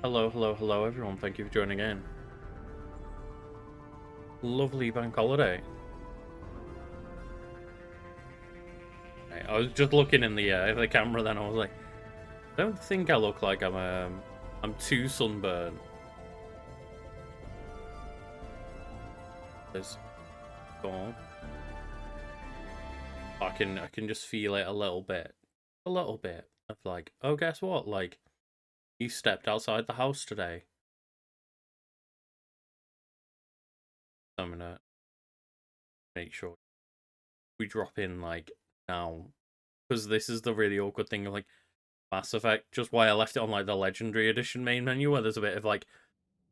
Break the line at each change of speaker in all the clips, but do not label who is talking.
Hello, hello, hello, everyone. Thank you for joining in. Lovely bank holiday. I was just looking in the camera, then I was like, I don't think I look like I'm too sunburned. There's gone. I can just feel it a little bit of like, oh, guess what? Like, you stepped outside the house today. I'm gonna make sure we drop in like now, because this is the really awkward thing of like Mass Effect. Just why I left it on like the Legendary Edition main menu, where there's a bit of like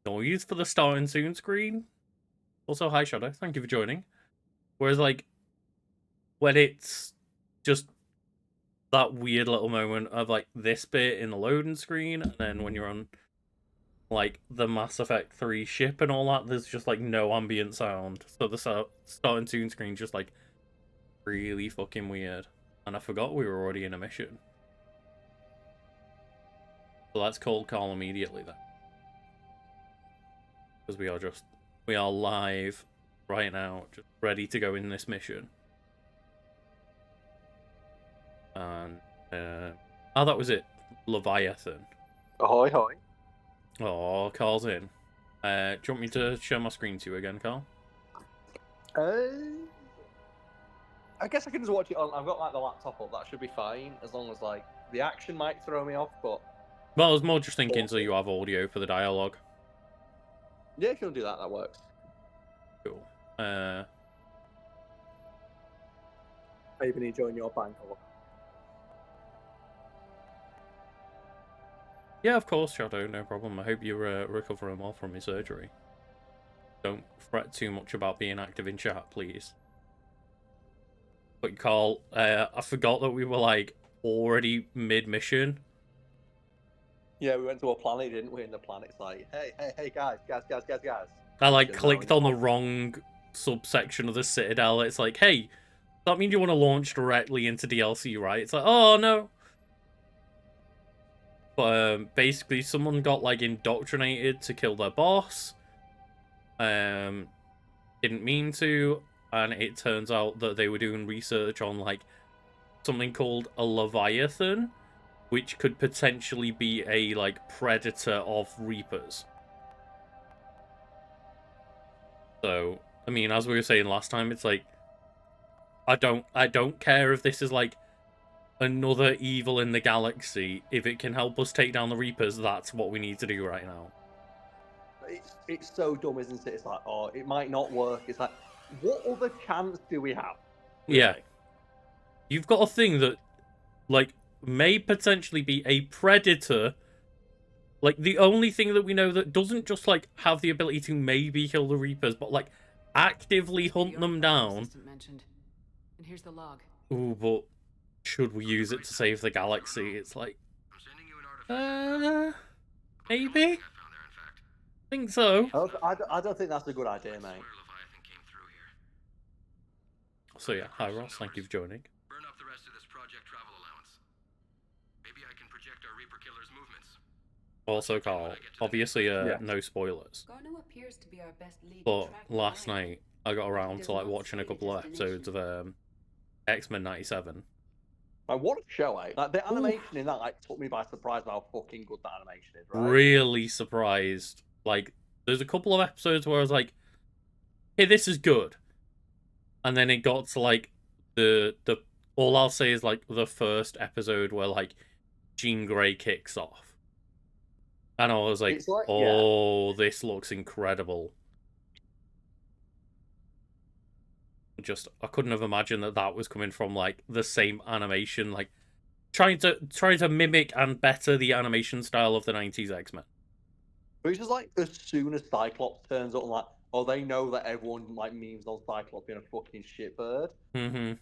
noise for the starting soon screen. Also, hi Shadow, thank you for joining. Whereas like when it's just that weird little moment of like this bit in the loading screen, and then when you're on like the Mass Effect 3 ship and all that, there's just like no ambient sound. So the starting soon screen just like really fucking weird. And I forgot we were already in a mission. So let's cold call immediately then. Because we are live right now, just ready to go in this mission. And that was it. Leviathan.
Ahoy, hoy.
Oh, Carl's in. Do you want me to share my screen to you again, Carl?
I guess I can just watch it on. I've got like the laptop up. That should be fine as long as like the action might throw me off. But
Well, I was more just thinking so you have audio for the dialogue.
yeah, if you'll do that, that works.
Cool.
Are you been enjoying your bank or?
Yeah, of course, Shadow, no problem. I hope you're recovering well from your surgery. Don't fret too much about being active in chat, please. But Carl, I forgot that we were like already mid-mission.
Yeah, we went to a planet, didn't we? And the planet's like, hey, guys.
I like
Mission
clicked
now.
on the wrong subsection of the Citadel. It's like, hey, that means you want to launch directly into DLC, right? It's like, oh no. But basically, someone got like indoctrinated to kill their boss. Didn't mean to, and it turns out that they were doing research on like something called a Leviathan, which could potentially be a like predator of Reapers. So, I mean, as we were saying last time, it's like I don't care if this is like another evil in the galaxy. If it can help us take down the Reapers, that's what we need to do right now.
It's so dumb, isn't it? It's like, oh, it might not work. It's like, what other chance do we have? Really?
Yeah. You've got a thing that like may potentially be a predator. Like the only thing that we know that doesn't just like have the ability to maybe kill the Reapers, but like actively hunt them down.
Mentioned. And here's the log.
Ooh, but should we use it to save the galaxy? It's like, maybe. Think so.
I don't think that's a good idea, mate.
So yeah, hi Ross, thank you for joining.
Burn up the rest of this project travel allowance. Maybe I can project our Reaper killer's movements.
Also, Carl, obviously, no spoilers.
Garno appears to be our best lead.
But last night, I got around to like watching a couple of episodes of X-Men '97.
Like, what a show, eh? Like, the animation in that like took me by surprise how fucking good that animation is, right?
Really surprised. Like, there's a couple of episodes where I was like, hey, this is good. And then it got to like the all I'll say is like the first episode where like Jean Grey kicks off. And I was like, oh, this looks incredible. Just I couldn't have imagined that was coming from like the same animation, like trying to mimic and better the animation style of the 90s X-Men.
It's just like as soon as Cyclops turns up, I'm like, oh, they know that everyone like memes on Cyclops being a fucking shitbird.
Mm-hmm.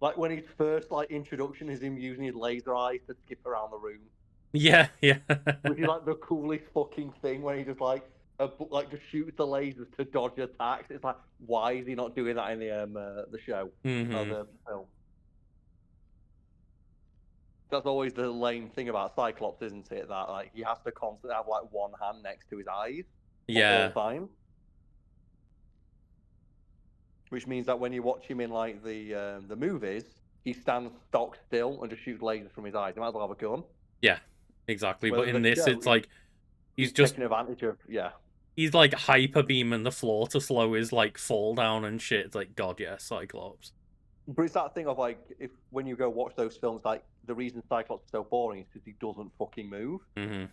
Like when his first like introduction is him using his laser eyes to skip around the room.
Yeah.
Which is like the coolest fucking thing when he just just shoots the lasers to dodge attacks. It's like, why is he not doing that in the show or the film? That's always the lame thing about Cyclops, isn't it? That like he has to constantly have like one hand next to his eyes at all
Yeah,
times. Which means that when you watch him in like the movies, he stands stock still and just shoots lasers from his eyes. He might as well have a gun.
yeah, exactly. But
Whereas
in
the
this,
show,
it's like
he's
he's just
taking advantage of
he's like hyper beaming the floor to slow his like fall down and shit. It's like God, yeah, Cyclops.
But it's that thing of like if when you go watch those films, like the reason Cyclops is so boring is because he doesn't fucking move.
Mm-hmm.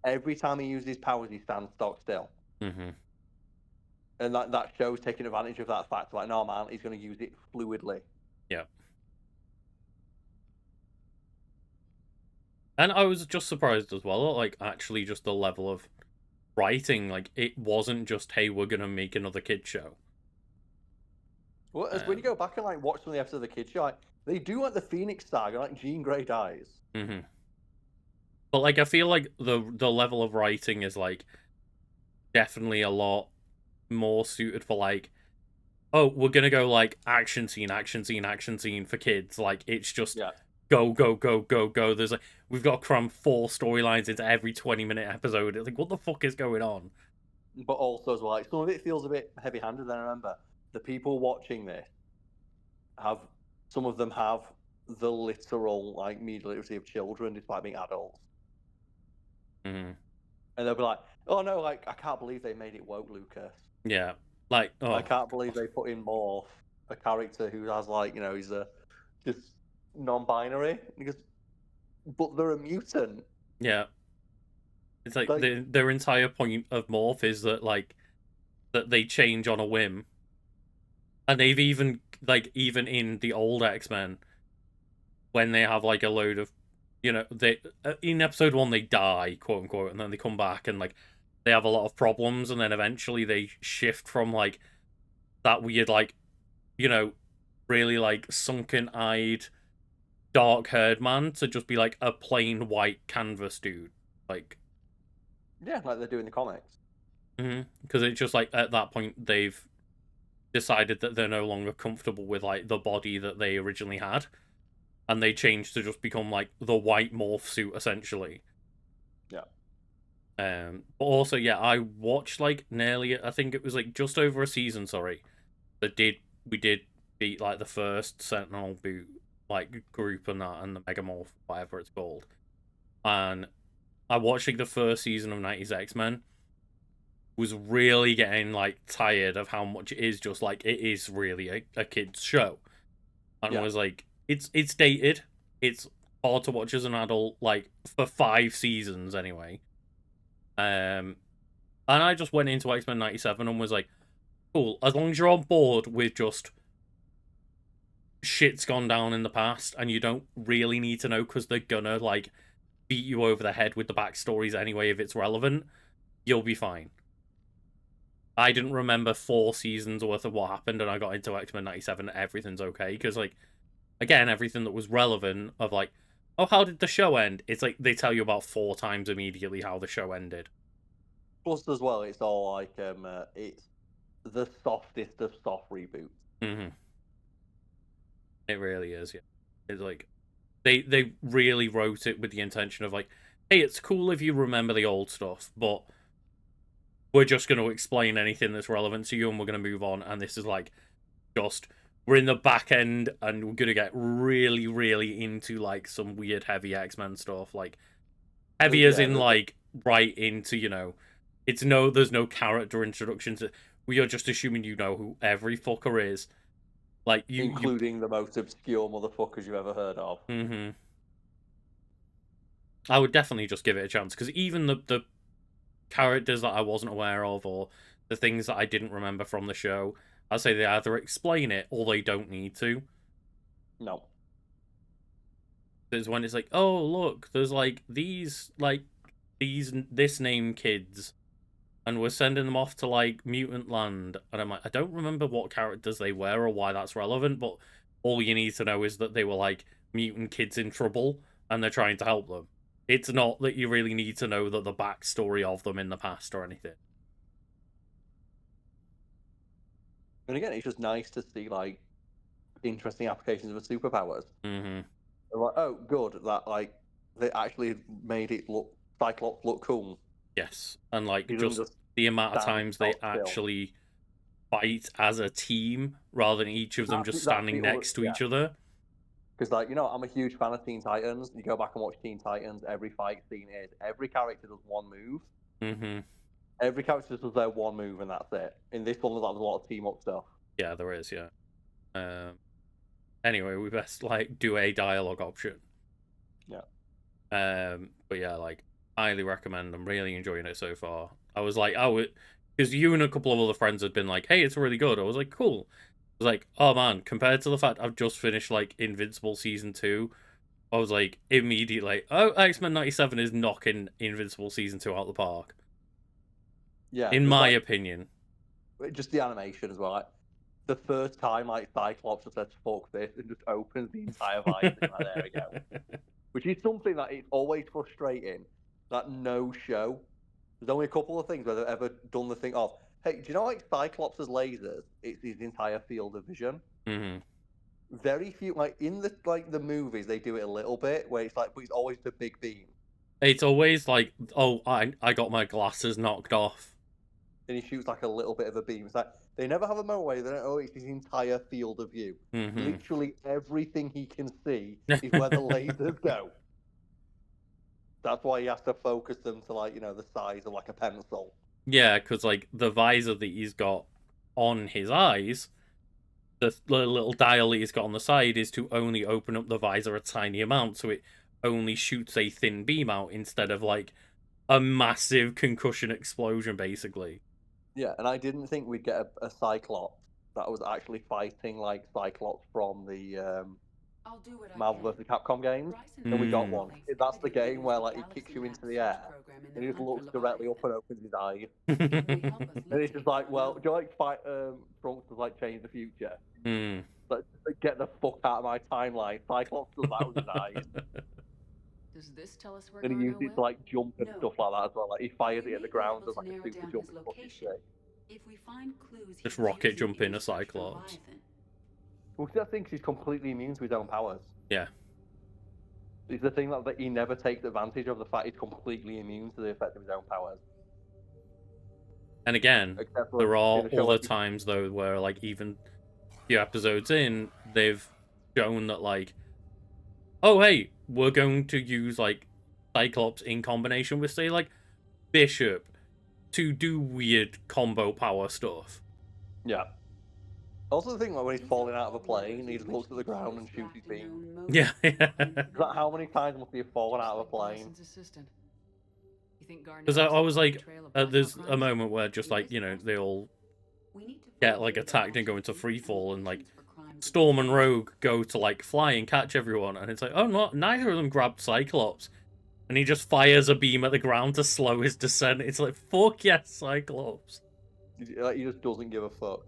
Every time he uses his powers, he stands stock still.
Mm-hmm.
And that show's taking advantage of that fact. Like, no, man, he's going to use it fluidly.
Yeah. And I was just surprised as well, like actually just the level of writing. Like it wasn't just, hey, we're gonna make another kid show.
Well, as when you go back and like watch some of the episodes of the kids show, like they do like the Phoenix Saga, like Jean Grey dies.
Mm-hmm. But like I feel like the level of writing is like definitely a lot more suited for like, oh, we're gonna go like action scene, action scene, action scene for kids. Like it's just go, go, go, go, go. There's like we've got to cram 4 storylines into every 20-minute episode. It's like what the fuck is going on?
But also as well, like some of it feels a bit heavy-handed. Then remember, the people watching this have some of them have the literal like media literacy of children, despite being adults.
Mm-hmm.
And they'll be like, "Oh no, like I can't believe they made it woke, Lucas.
Yeah, like oh,
I can't believe they put in Morph, a character who has like he's a just non-binary." Because, but they're a mutant.
yeah. It's like,
Like,
their entire point of Morph is that like that they change on a whim, and they've even like even in the old X-Men when they have like a load of they in episode 1 they die, quote unquote, and then they come back and like they have a lot of problems, and then eventually they shift from like that weird like really like sunken-eyed dark-haired man to just be like a plain white canvas dude, like
yeah, like they do in the comics.
because it's just like at that point they've decided that they're no longer comfortable with like the body that they originally had, and they changed to just become like the white morph suit essentially.
Yeah.
But also, yeah, I watched like nearly, I think it was like just over a season, sorry, we did beat like the first Sentinel boot like group and that and the Megamorph, whatever it's called. And I watched like the first season of 90s X-Men, was really getting like tired of how much it is just like it is really a kid's show. And was like, it's dated, it's hard to watch as an adult, like for 5 seasons anyway. And I just went into X-Men 97 and was like, cool, as long as you're on board with just shit's gone down in the past and you don't really need to know because they're gonna like beat you over the head with the backstories anyway if it's relevant, you'll be fine. I didn't remember 4 seasons worth of what happened, and I got into X-Men 97 and everything's okay, because like again, everything that was relevant of like, oh, how did the show end? It's like they tell you about 4 times immediately how the show ended.
Plus, as well, it's all like it's the softest of soft reboots.
Mm-hmm. It really is, yeah. It's like they really wrote it with the intention of like, hey, it's cool if you remember the old stuff, but we're just going to explain anything that's relevant to you, and we're going to move on. And this is like just we're in the back end, and we're gonna get really, really into like some weird heavy X-Men stuff, like heavy as in like right into it's there's no character introductions. We are just assuming you know who every fucker is, like
including the most obscure motherfuckers you've ever heard of.
Mm-hmm. I would definitely just give it a chance, because even the characters that I wasn't aware of, or the things that I didn't remember from the show, I'd say they either explain it or they don't need to.
No.
There's when it's like, oh look, there's like this name kids, and we're sending them off to like mutant land, and I'm like, I don't remember what characters they were or why that's relevant, but all you need to know is that they were like mutant kids in trouble and they're trying to help them. It's not that you really need to know the backstory of them in the past or anything.
And again, it's just nice to see like interesting applications of superpowers.
Mm-hmm.
I'm like, oh, good that like they actually made it look Cyclops look cool.
Yes, and like
He doesn't
just
just
the amount of
stand
times they
stock still.
actually fight as a team rather than each of them just
That's
standing
the other,
next to each other.
Because like I'm a huge fan of Teen Titans. You go back and watch Teen Titans. Every fight scene is every character does one move.
Mm-hmm.
Every character just does their one move and that's it. In this one, there's a lot of team up stuff.
Yeah, there is. Yeah. Anyway, we best like do a dialogue option.
Yeah.
But yeah, like highly recommend. I'm really enjoying it so far. I was like, because you and a couple of other friends had been like, hey, it's really good. I was like, cool. I was like, oh man, compared to the fact I've just finished like Invincible season 2, I was like immediately like, oh, X-Men 97 is knocking Invincible season 2 out the park.
Yeah.
In my opinion.
Just the animation as well. Like, the first time like Cyclops just says fuck this and just opens the entire visor, like there we go. Which is something that is always frustrating. That no show. There's only a couple of things where they've ever done the thing of, hey, do you know like Cyclops' lasers? It's his entire field of vision.
Mm-hmm.
Very few, like in the movies, they do it a little bit where it's like, but it's always the big beam.
It's always like, oh, I got my glasses knocked off.
And he shoots like a little bit of a beam. It's like they never have a moment where they don't. Oh, it's his entire field of view.
Mm-hmm.
Literally everything he can see is where the lasers go. That's why he has to focus them to like the size of like a pencil.
Yeah, because like the visor that he's got on his eyes, the little dial that he's got on the side is to only open up the visor a tiny amount, so it only shoots a thin beam out instead of like a massive concussion explosion, basically.
Yeah, and I didn't think we'd get a Cyclops that was actually fighting like Cyclops from the
I'll do what I
Marvel
can.
vs. Capcom games.
Bryson
And we got
Mm.
one.
colleagues
That's the
evidently
game
used
where
the
like he
Galaxy
kicks you
Map
into the
search
air
program in
and
their
he just
hunt for
looks directly up
Leviathan.
and opens his eyes.
Can they help us
And it's
locate
just like, well,
Carmel?
do you like fight Trunks to like change the future?
Mm.
But get the fuck out of my timeline. Cyclops does that with his eyes.
Does this tell us where
And he used it to
Garno will?
like jump and
No.
stuff like that as well. Like he fires
We
it at
may
the
be
ground,
able
does
to
like a
narrow
super
down
jump
his
and fucking
location
shit.
if we find clues he
Just
was
rocket
using
jump
in
in a
his search for
Cyclops.
Leviathan.
Well, I think he's completely immune to his own powers.
Yeah.
It's the thing that he never takes advantage of, the fact he's completely immune to the effect of his own powers.
And again,
Except for
there are
in a show
other
like
times though where like even a few episodes in, they've shown that like, oh hey, we're going to use like Cyclops in combination with say like Bishop to do weird combo power stuff.
yeah. Also, the thing like when he's falling out of a plane, he just looks at the ground and shoots his beam.
Yeah.
Is that how many times must he have fallen out of a plane?
Because I was like, there's a moment where just like, they all get like attacked and go into free fall, and like Storm and Rogue go to like fly and catch everyone, and it's like, oh no, neither of them grabbed Cyclops, and he just fires a beam at the ground to slow his descent. It's like, fuck yes, Cyclops.
Like, he just doesn't give a fuck.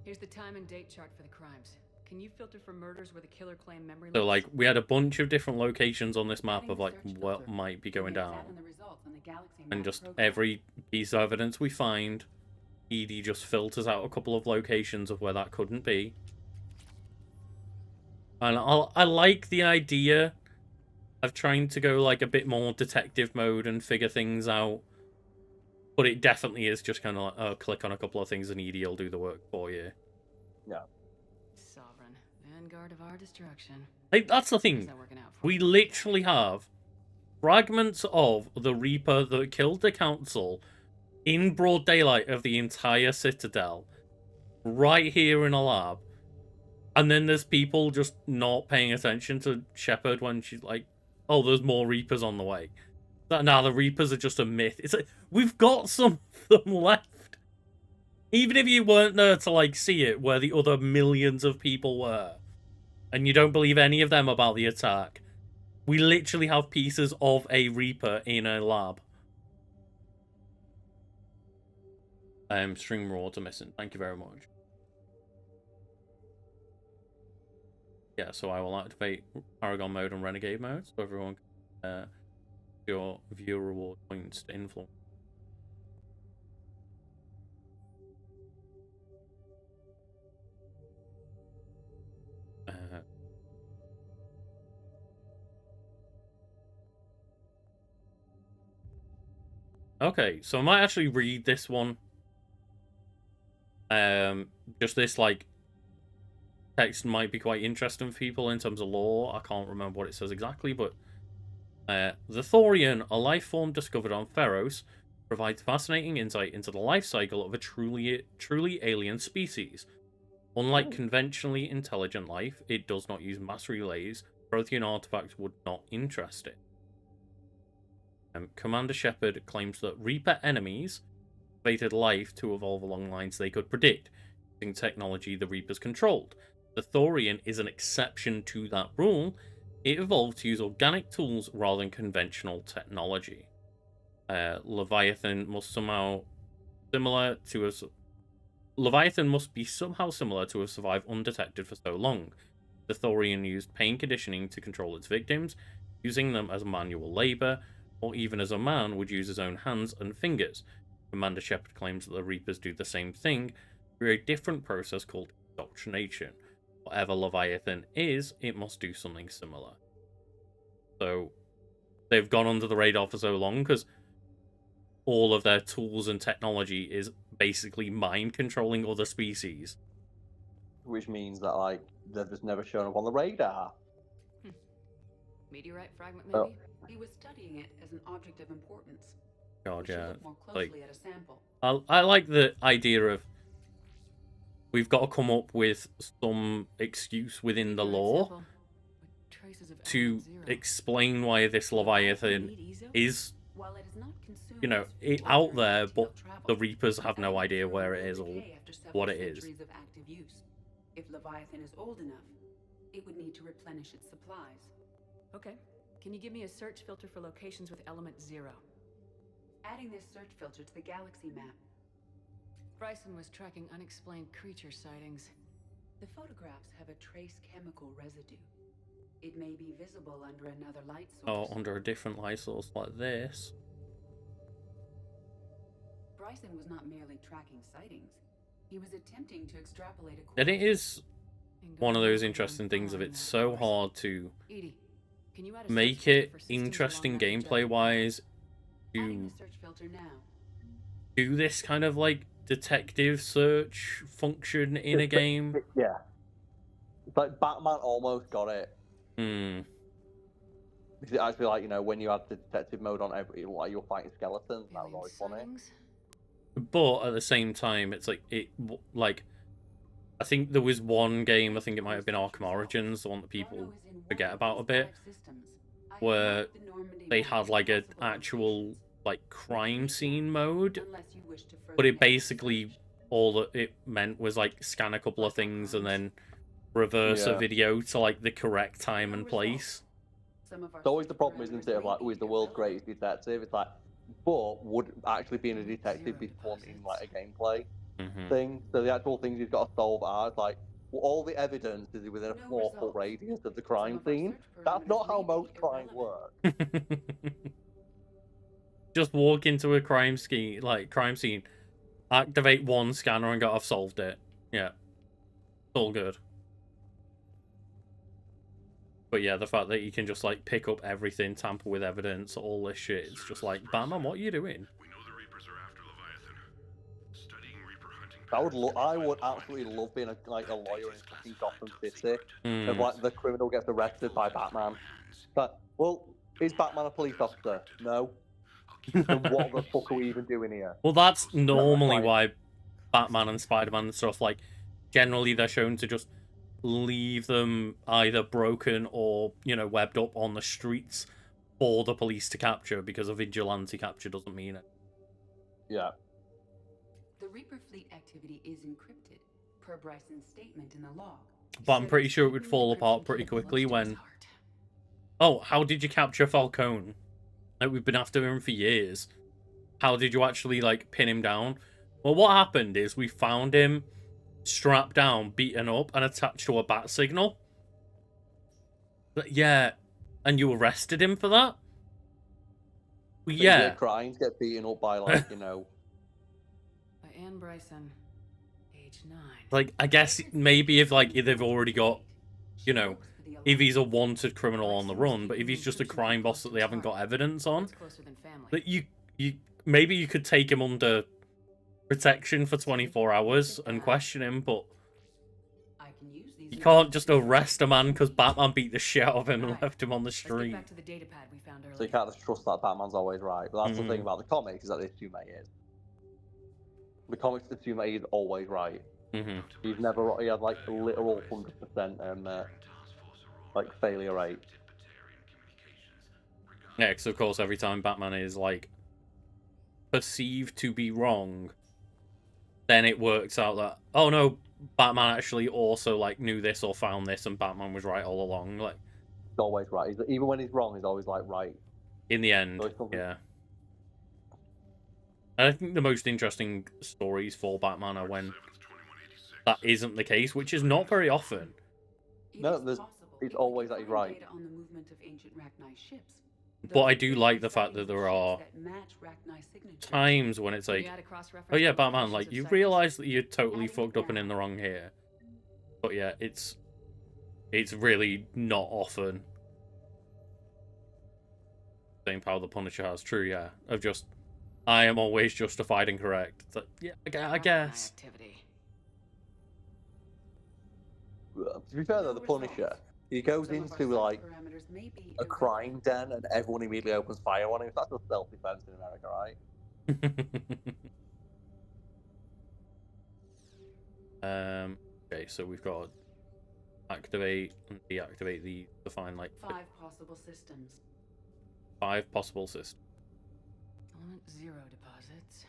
Here's the time and date chart for the crimes. Can you filter for murders where the killer claimed memory
So
loss?
like we had a bunch of different locations on this map
Adding
of
the
like
search
what
filter.
might be going down,
Examine the results on the Galaxy
and
Map
just
program.
every piece of evidence we find, Edie just filters out a couple of locations of where that couldn't be. And I like the idea of trying to go like a bit more detective mode and figure things out, but it definitely is just kind of like, oh, click on a couple of things and Edie will do the work for you.
Yeah.
Sovereign, vanguard of our destruction.
Like, that's the
How's
thing.
that working out for
We
you?
literally have fragments of the Reaper that killed the Council in broad daylight of the entire Citadel right here in a lab. And then there's people just not paying attention to Shepard when she's like, oh, there's more Reapers on the way. Now the Reapers are just a myth. It's like, we've got some of them left. Even if you weren't there to like see it, where the other millions of people were, and you don't believe any of them about the attack, we literally have pieces of a Reaper in a lab. Stream rewards are missing. Thank you very much. Yeah, so I will activate Paragon mode and Renegade mode, so everyone can your viewer reward points to influence. Okay, so I might actually read this one. Just this, like, text might be quite interesting for people in terms of lore. I can't remember what it says exactly, but the Thorian, a life form discovered on Pharos, provides fascinating insight into the life cycle of a truly alien species. Unlike conventionally intelligent life, it does not use mass relays. Prothean artifacts would not interest it. Commander Shepard claims that Reaper enemies fated life to evolve along lines they could predict, using technology the Reapers controlled. The Thorian is an exception to that rule. It evolved to use organic tools rather than conventional technology. Leviathan must be somehow similar to have survived undetected for so long. The Thorian used pain conditioning to control its victims, using them as manual labor, or even as a man would use his own hands and fingers. Commander Shepard claims that the Reapers do the same thing through a different process called indoctrination. Whatever Leviathan is, it must do something similar. So, they've gone under the radar for so long because all of their tools and technology is basically mind controlling other species.
Which means that, like, they've just never shown up on the radar.
Meteorite fragment,
Oh.
maybe?
He was studying it as an object of importance.
God,
We should
yeah.
look more closely
Like,
at a sample.
I like the idea of we've got to come up with some excuse within the
Meteorite
lore
sample with traces of
to
element 0.
explain why this Leviathan is,
While it is not consumed
you know,
as
out
ordinary
there,
material
but
travel,
the Reapers have no
element
idea
zero
where it
will
is or
decay after several
what it is.
centuries of active use. If Leviathan is old enough, it would need to replenish its supplies.
Okay. Can you give me a search filter for locations with element 0?
Adding this search filter to the galaxy map.
Bryson was tracking unexplained creature sightings.
The photographs have a trace chemical residue. It may be visible under another light source.
Or under a different light source like this.
Bryson was not merely tracking sightings. He was attempting to extrapolate a course.
And it is
Ain't
one of
gonna
those
work if I'm
interesting things of
following
it's
that
so
course.
hard to
Edie, can you add a search
make
filter
it
for systems
interesting
along that
gameplay
objective?
wise
Adding
to
the search filter now.
do this kind of like detective search function in a game.
Yeah. It's like Batman almost got it. Because it actually, like, you know, when you had the detective mode on every, like, you're fighting skeletons, that was
Alien
always funny.
sightings?
But at the same time, it's like like I think there was one game, I think it might have been Arkham Origins, the one that people forget about a bit, where they had like an actual like crime scene mode, but it basically all that it meant was like scan a couple of things and then reverse a
Yeah.
video to like the correct time and place.
It's always the problem, isn't it, of like, who is the world's greatest detective? It's like, but would actually being a detective be fun in like a gameplay thing? So the actual things you've got to solve are like, well, all the evidence is within a 4-foot radius of the crime scene. That's not how most crimes work.
Just walk into a crime scene, activate one scanner and go, I've solved it. Yeah. It's all good. But yeah, the fact that you can just like pick up everything, tamper with evidence, all this shit, it's just like, Batman, what are you doing?
We know the Reapers are after Leviathan. Studying Reaper hunting
I would absolutely love being a lawyer in fucking Gotham City. Of like the criminal gets arrested by Batman. But well, is Batman a police officer? No. Then what the fuck are we even doing here?
Well, that's normally
Like-
why Batman and Spider-Man and stuff, like, generally they're shown to just leave them either broken or, you know, webbed up on the streets for the police to capture, because a vigilante capture doesn't mean it.
Yeah.
The Reaper fleet activity is encrypted, per Bryson's statement in the log.
But I'm pretty sure it would fall apart pretty quickly when... Oh, how did you capture Falcone? Like, we've been after him for years. How did you actually, like, pin him down? Well, what happened is we found him strapped down, beaten up, and attached to a bat signal. But yeah, and you arrested him for that? Well, yeah.
Crimes get beaten up by, like, you know...
By Anne Bryson, age 9.
Like, I guess maybe if, like, if they've already got, you know, if he's a wanted criminal on the run, but if he's just a crime boss that they haven't got evidence on,
That's closer than family.
that you maybe you could take him under protection for 24 hours and question him, but
I can use these
you can't
notes
just
to
arrest a man because Batman beat the shit out of him and
Alright,
left him on the
Let's get
street.
back to the data pad we found earlier.
So you can't just trust that Batman's always right. But that's the thing
Mhm.
about the comics, is that they assume that he is. The comics assume that he's always right.
Mm-hmm.
He's never. He had like a literal 100% like failure rate.
Yeah, because of course every time Batman is like perceived to be wrong, then it works out that, oh no, Batman actually also like knew this or found this, and Batman was right all along. Like
He's always right. Even when he's wrong, he's always like right.
in the end,
So it's something-
yeah. And I think the most interesting stories for Batman are when that isn't the case, which is not very often.
No,
It is
there's-
possible
it's
if we
always
can
that he's
find
right.
data on the movement of ancient Rachni ships.
But
Those
I do like the
figures
fact that
include
there
ships
are
that match Rachni signatures.
times when it's
Can
like,
you add a cross-reference
oh yeah,
to
Batman,
locations
like
of
you
sightings?
realize that you're totally
Adding it
fucked up and in
now.
the wrong here. But yeah, it's really not often. Same power the Punisher has, true, yeah. Of just, I am always justified and correct. It's like, yeah, I
Rachni
guess.
activity.
To be fair though,
No
the Punisher,
results.
he goes
Some of our
into
search
like
parameters may be
a crime den and everyone immediately opens fire on him. That's just self-defense in America, right?
Okay, so we've got to activate and deactivate these to find like
5 possible systems.
5 possible systems.
Element 0 deposits.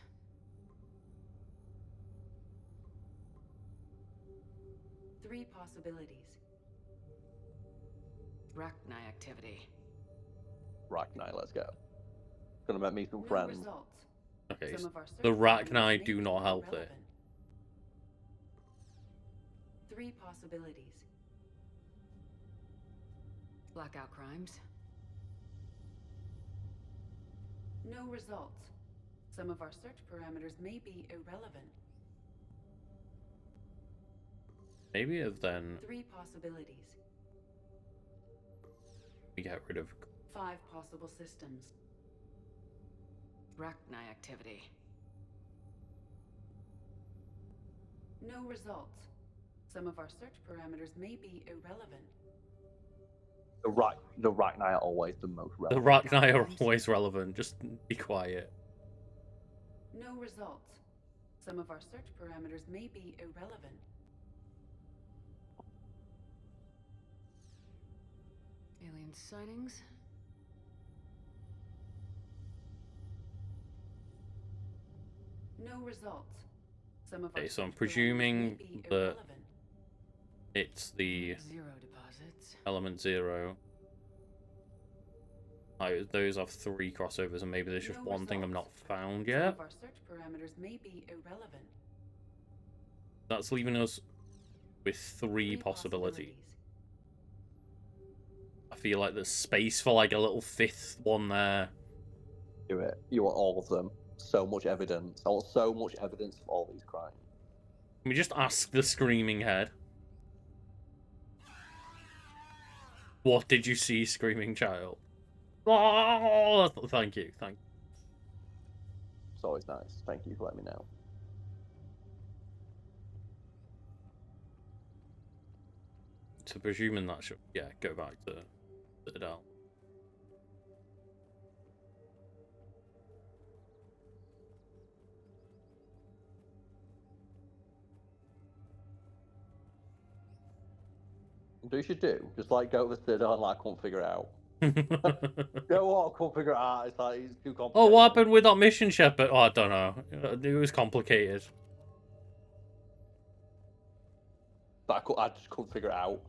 Three possibilities.
Rachni activity.
Right, now let's go. Gonna make me some
No
friends.
results.
Okay,
Some
so
of our search
the
parameters
Rachni
may
do
be
not help it.
irrelevant. Three possibilities.
Blackout crimes.
No results. Some of our search parameters may be irrelevant.
Maybe if then
Three possibilities.
we get rid of
5 possible systems.
Rachni activity.
No results. Some of our search parameters may be irrelevant.
The right now are always the most
the
relevant.
Rachni are always relevant. Just be quiet.
No results. Some of our search parameters may be irrelevant.
Alien sightings.
No results. Some of
Okay,
our
so I'm
search parameters
presuming
may be
that
irrelevant.
it's the
0 deposits.
element 0. Those have 3 crossovers, and maybe there's just
No
one thing I'm not
results.
found
Some
yet.
of our search parameters may be irrelevant.
That's leaving us with 3 possibilities. I feel like there's space for like a little 5th one there.
Do it. You want all of them. So much evidence. I want so much evidence of all these crimes.
Can we just ask the Screaming Head? What did you see, Screaming Child? Oh, thank you, thank you.
It's always nice. Thank you for letting me know.
So presuming that should, yeah, go back to Citadel.
What you should do? Just like go to the Citadel and like can't figure it out. Go what? I can't figure it out. It's like it's too complicated.
Oh, what happened with that mission, Shepard? Oh, I don't know. It was complicated.
But I just couldn't figure it out.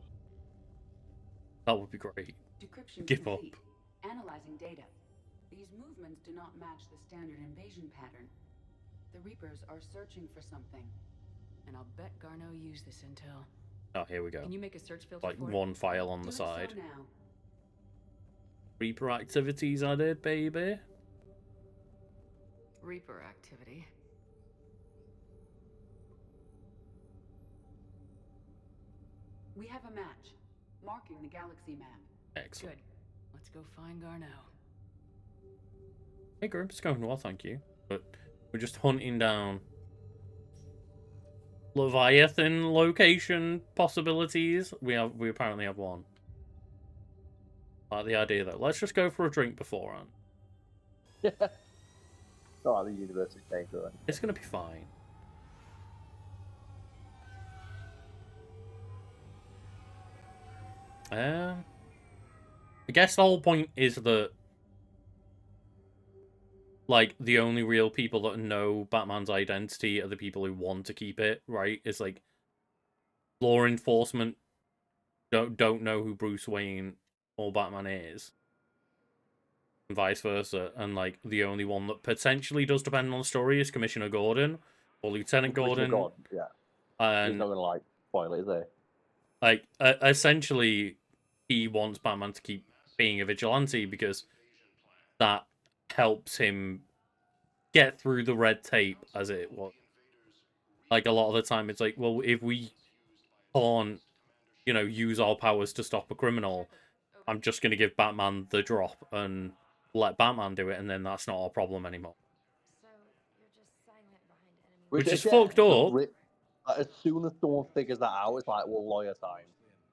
That would be great.
Decryption
Give
complete. Analyzing data. These movements do not match the standard invasion pattern. The Reapers are searching for something.
And I'll bet Garneau used this intel.
Oh, here we go.
Can you make a search filter
Like
for it?
one file on the
Doing
side.
so now.
Reaper activities I did, baby.
Reaper activity.
We have a match, marking the galaxy map.
Excellent.
Good. Let's go find Garneau.
Hey, Grim, it's going well, thank you. But we're just hunting down Leviathan location possibilities. We apparently have one. I like the idea though. Let's just go for a drink beforehand.
Yeah. Not like the university games or anything.
It's gonna be fine. I guess the whole point is that, like, the only real people that know Batman's identity are the people who want to keep it, right? It's like law enforcement don't know who Bruce Wayne or Batman is, and vice versa. And like the only one that potentially does depend on the story is Commissioner Gordon or Lieutenant
Commissioner
Gordon.
yeah. He's
And
not gonna like spoil it, is he?
like essentially, he wants Batman to keep being a vigilante because that helps him get through the red tape, as it was. Like, a lot of the time, it's like, well, if we can't, use our powers to stop a criminal, I'm just going to give Batman the drop and let Batman do it, and then that's not our problem anymore.
So you're just silent behind enemy.
Which is
again,
fucked up.
like, as soon as someone figures that out, it's like, well, lawyer time.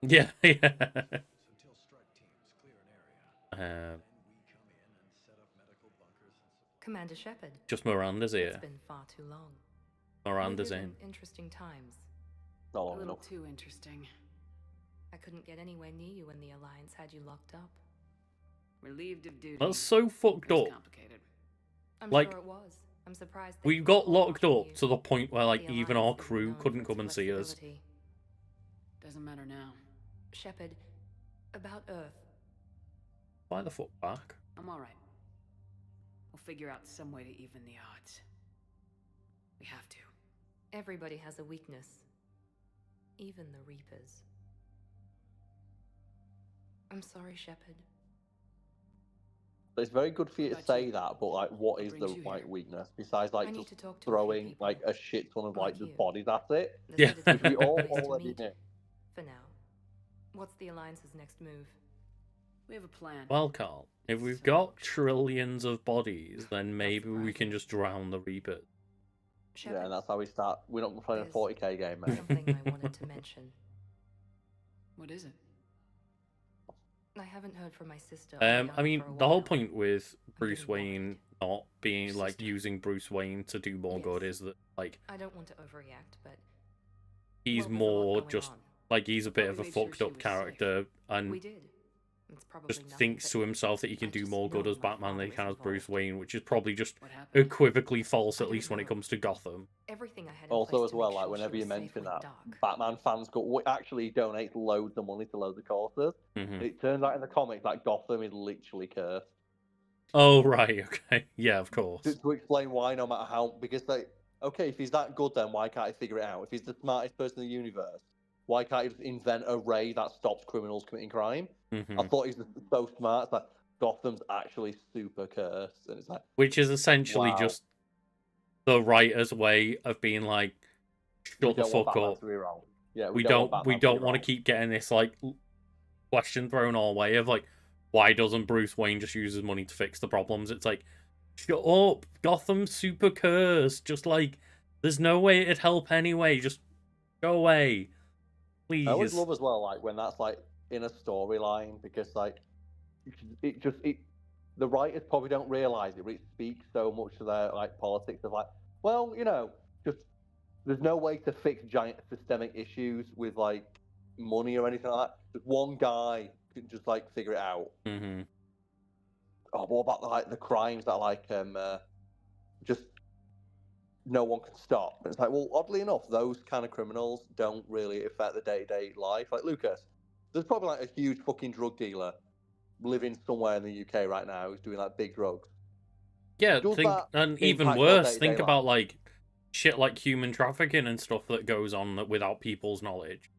Yeah, yeah.
Until strike teams clear an area. Then we come in and set up medical bunkers and support.
Commander Shepard.
Just Miranda's
It's
here.
been far too long.
Miranda's
We live
in.
Interesting times.
Not
A
long
little
enough.
too interesting.
I couldn't get anywhere near you when the Alliance had you locked up.
Relieved of duty.
That's so fucked
It's
up.
complicated.
I'm
Like,
sure it was. I'm surprised they
We
didn't
got
call
locked
watching
up
you.
to the point where, like,
The
even
Alliance
our
is
crew
known
couldn't
for its
come and see us.
flexibility.
Doesn't matter now.
Shepard, about Earth.
Why the fuck back?
I'm alright. We'll figure out some way to even the odds. We have to.
Everybody has a weakness. Even the Reapers. I'm sorry, Shepard.
It's very good for you to
Got
say
you.
that, but like, what is the
brings you
like
here?
weakness besides like
I need
just
to talk to a few
throwing
people.
like a shit ton of like
Like
just
you.
bodies at it?
The
Yeah.
citizens
Which we
need a
all
place to
already
meet.
knew.
For now. What's the Alliance's next move?
We have a plan.
Well, Carl, if we've got trillions of bodies, then maybe we can just drown the Reapers.
Shepard,
Yeah, and that's how we start. We're not playing a
There's
40k game, mate.
something I wanted to mention.
What is it?
I haven't heard from my sister. or
I
Yana
mean,
for a
the whole
while.
point with Bruce
getting worried.
Wayne not being like
Sister.
using Bruce Wayne to do more
Yes.
good is that like
I don't want to overreact, but
he's
well, there's a lot
more
going
just
on.
like he's a bit
Thought
of
we
a
made sure
fucked
she
up
was
character
We
and
did. It's probably
just
nothing,
thinks
but
to himself that he can
I
do
just
more good
know
as
my
Batman than he
father
can
is
as Bruce
involved.
Wayne, which is probably just
What happened?
equivocally false,
I
at
don't
least when it
know.
comes to Gotham.
everything I had in
Also,
place
as
to
well,
make
like
sure
whenever
she
you
was safe
mention
went
that,
dark.
Batman fans actually donates loads of money to loads of causes.
Hmm.
It turns out in the comics that Gotham is literally cursed.
Oh, right, okay. Yeah, of
To,
course.
to explain why, no matter how, because like, okay, if he's that good, then why can't he figure it out? If he's the smartest person in the universe, why can't he just invent a ray that stops criminals committing crime?
Hmm.
I thought he's so smart. It's like Gotham's actually super cursed, and it's like,
Which is essentially
wow,
just the writer's way of being like,
we
shut the
don't want
fuck
Batman
up.
to be wrong. Yeah,
We
want
don't
Batman to be
want to
wrong.
keep getting this like question thrown our way of like, why doesn't Bruce Wayne just use his money to fix the problems? It's like, shut up, Gotham's super cursed. Just like, there's no way it'd help anyway. Just go away, please.
I always love as well, like when that's like in a storyline, because like the writers probably don't realize it, but it speaks so much to their like politics of like, well, just there's no way to fix giant systemic issues with like money or anything like that. Just one guy can just like figure it out.
Hmm.
Oh, what about like the crimes that like just no one can stop? And it's like, well, oddly enough, those kind of criminals don't really affect the day-to-day life. Like Lucas, there's probably like a huge fucking drug dealer living somewhere in the UK right now who's doing like big drugs.
Yeah,
Does
think,
that
and even
impact our
worse,
day-to-day
think about
life?
like shit like human trafficking and stuff that goes on that without people's knowledge.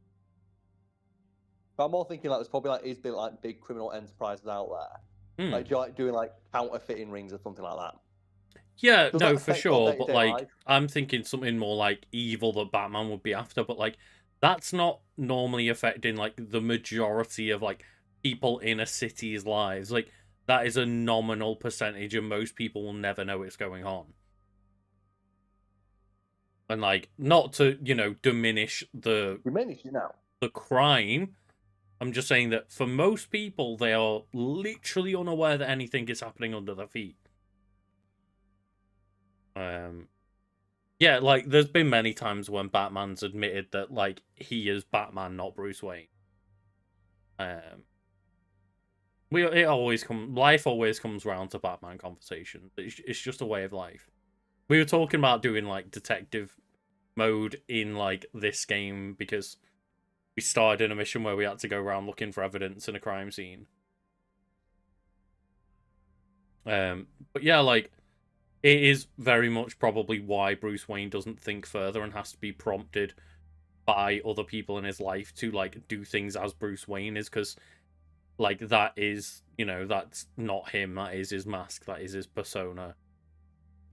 But I'm more thinking like there's probably like is there like big criminal enterprises out there,
Hmm.
like do you like doing like counterfeiting rings or something like that?
Yeah,
Does
no,
that
for
affect our
sure. But
day-to-day
like,
life?
I'm thinking something more like evil that Batman would be after. But like, that's not normally affecting like the majority of like people in a city's lives. Like, that is a nominal percentage, and most people will never know it's going on. And like, not to, diminish
You manage,
the crime. I'm just saying that for most people, they are literally unaware that anything is happening under their feet. Yeah, like, there's been many times when Batman's admitted that, like, he is Batman, not Bruce Wayne. Life always comes round to Batman conversations. It's just a way of life. We were talking about doing, like, detective mode in, like, this game because we started in a mission where we had to go around looking for evidence in a crime scene. But yeah, like, it is very much probably why Bruce Wayne doesn't think further and has to be prompted by other people in his life to, like, do things as Bruce Wayne is, because, like, that is, that's not him. That is his mask. That is his persona.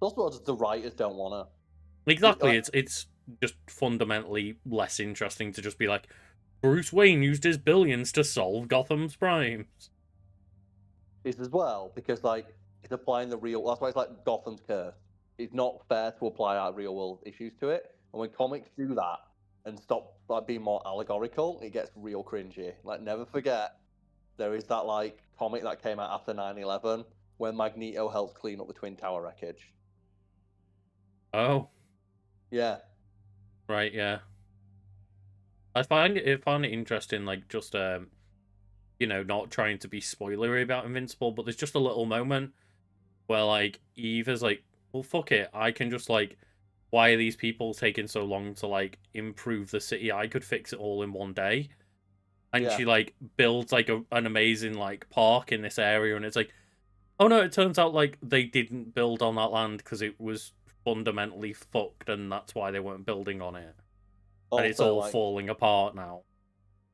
That's what the writers don't want to.
Exactly. It's just fundamentally less interesting to just be like, Bruce Wayne used his billions to solve Gotham's crimes.
Is as well because like it's applying the real. That's why it's like Gotham's curse. It's not fair to apply our real world issues to it. And when comics do that and stop like being more allegorical, it gets real cringy. Like never forget, there is that like comic that came out after 9/11 where Magneto helps clean up the Twin Tower wreckage.
Oh,
Yeah.
right, yeah. I find it interesting, like, just not trying to be spoilery about Invincible, but there's just a little moment where, like, Eve is like, well, fuck it, I can just, like, why are these people taking so long to, like, improve the city? I could fix it all in one day. And
Yeah.
she, like, builds, like, an amazing, like, park in this area, and it's like, oh no, it turns out, like, they didn't build on that land because it was fundamentally fucked, and that's why they weren't building on it. And it's all falling apart now.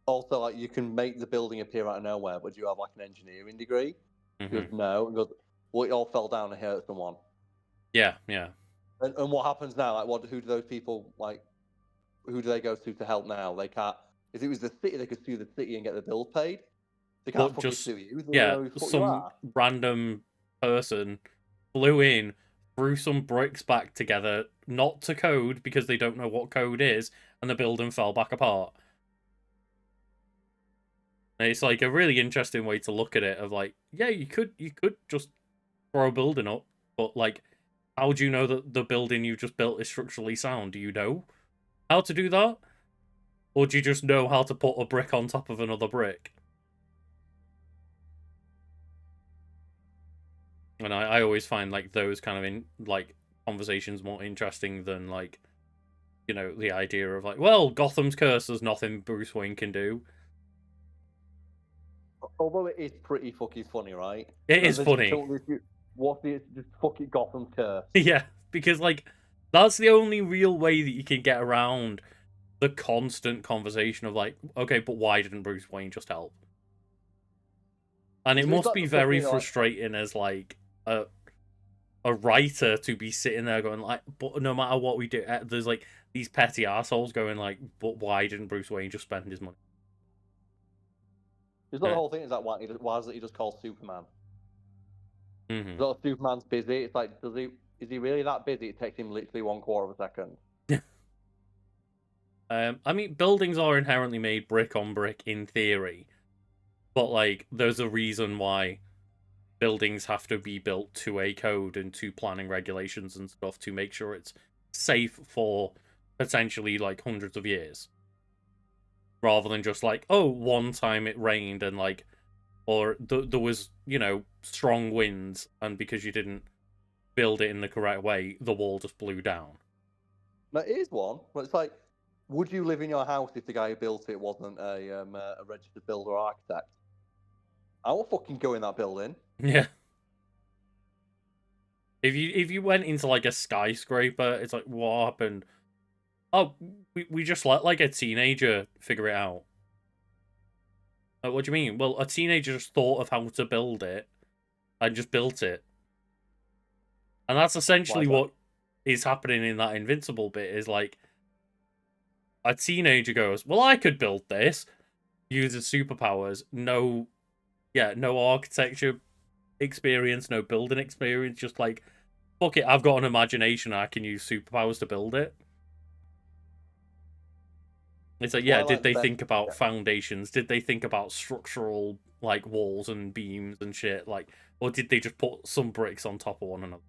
Also, like you can make the building appear out of nowhere, but do you have like an engineering degree? Because no, because well, it all fell down and hurt someone.
Yeah, yeah.
And what happens now? Like, who do those people like? Who do they go to help now? They can't. If it was the city, they could sue the city and get the bills paid. They can't fucking sue you. They
yeah,
know who the fuck you
some
are.
random person flew in, threw some bricks back together, not to code because they don't know what code is, and the building fell back apart. And it's like a really interesting way to look at it. Of like, yeah, you could just throw a building up, but like, how do you know that the building you just built is structurally sound? Do you know how to do that? Or do you just know how to put a brick on top of another brick? And I always find, like, those kind of, like, conversations more interesting than, like, the idea of, like, well, Gotham's curse, there's nothing Bruce Wayne can do.
Although it is pretty fucking funny, right?
It is funny.
What's the just fucking Gotham's curse?
Yeah, because, like, that's the only real way that you can get around the constant conversation of, like, okay, but why didn't Bruce Wayne just help? And it must be very frustrating as, like, a writer to be sitting there going, like, but no matter what we do, there's, like, these petty assholes going, like, but why didn't Bruce Wayne just spend his money?
It's not the whole thing. Is that why is it he just called Superman? Superman's busy. It's like, is he really that busy? It takes him literally 1/4 of a second.
I mean, buildings are inherently made brick on brick in theory, but, like, there's a reason why buildings have to be built to a code and to planning regulations and stuff to make sure it's safe for potentially, like, hundreds of years. Rather than just, like, oh, one time it rained and, like, or there was, strong winds, and because you didn't build it in the correct way, the wall just blew down.
Now, here's one, but it's like, would you live in your house if the guy who built it wasn't a registered builder or architect? I won't fucking go in that building.
Yeah. If you went into, like, a skyscraper, it's like, what happened? Oh, we just let, like, a teenager figure it out. What do you mean? Well, a teenager just thought of how to build it and just built it. And that's essentially what is happening in that Invincible bit, is, like, a teenager goes, well, I could build this, uses superpowers, no architecture experience, no building experience, just like, fuck it, I've got an imagination, I can use superpowers to build it. It's like,
Why I
yeah,
like
did
the
they
best.
think about
Yeah.
foundations? Did they think about structural, like, walls and beams and shit? Like, or did they just put some bricks on top of one another?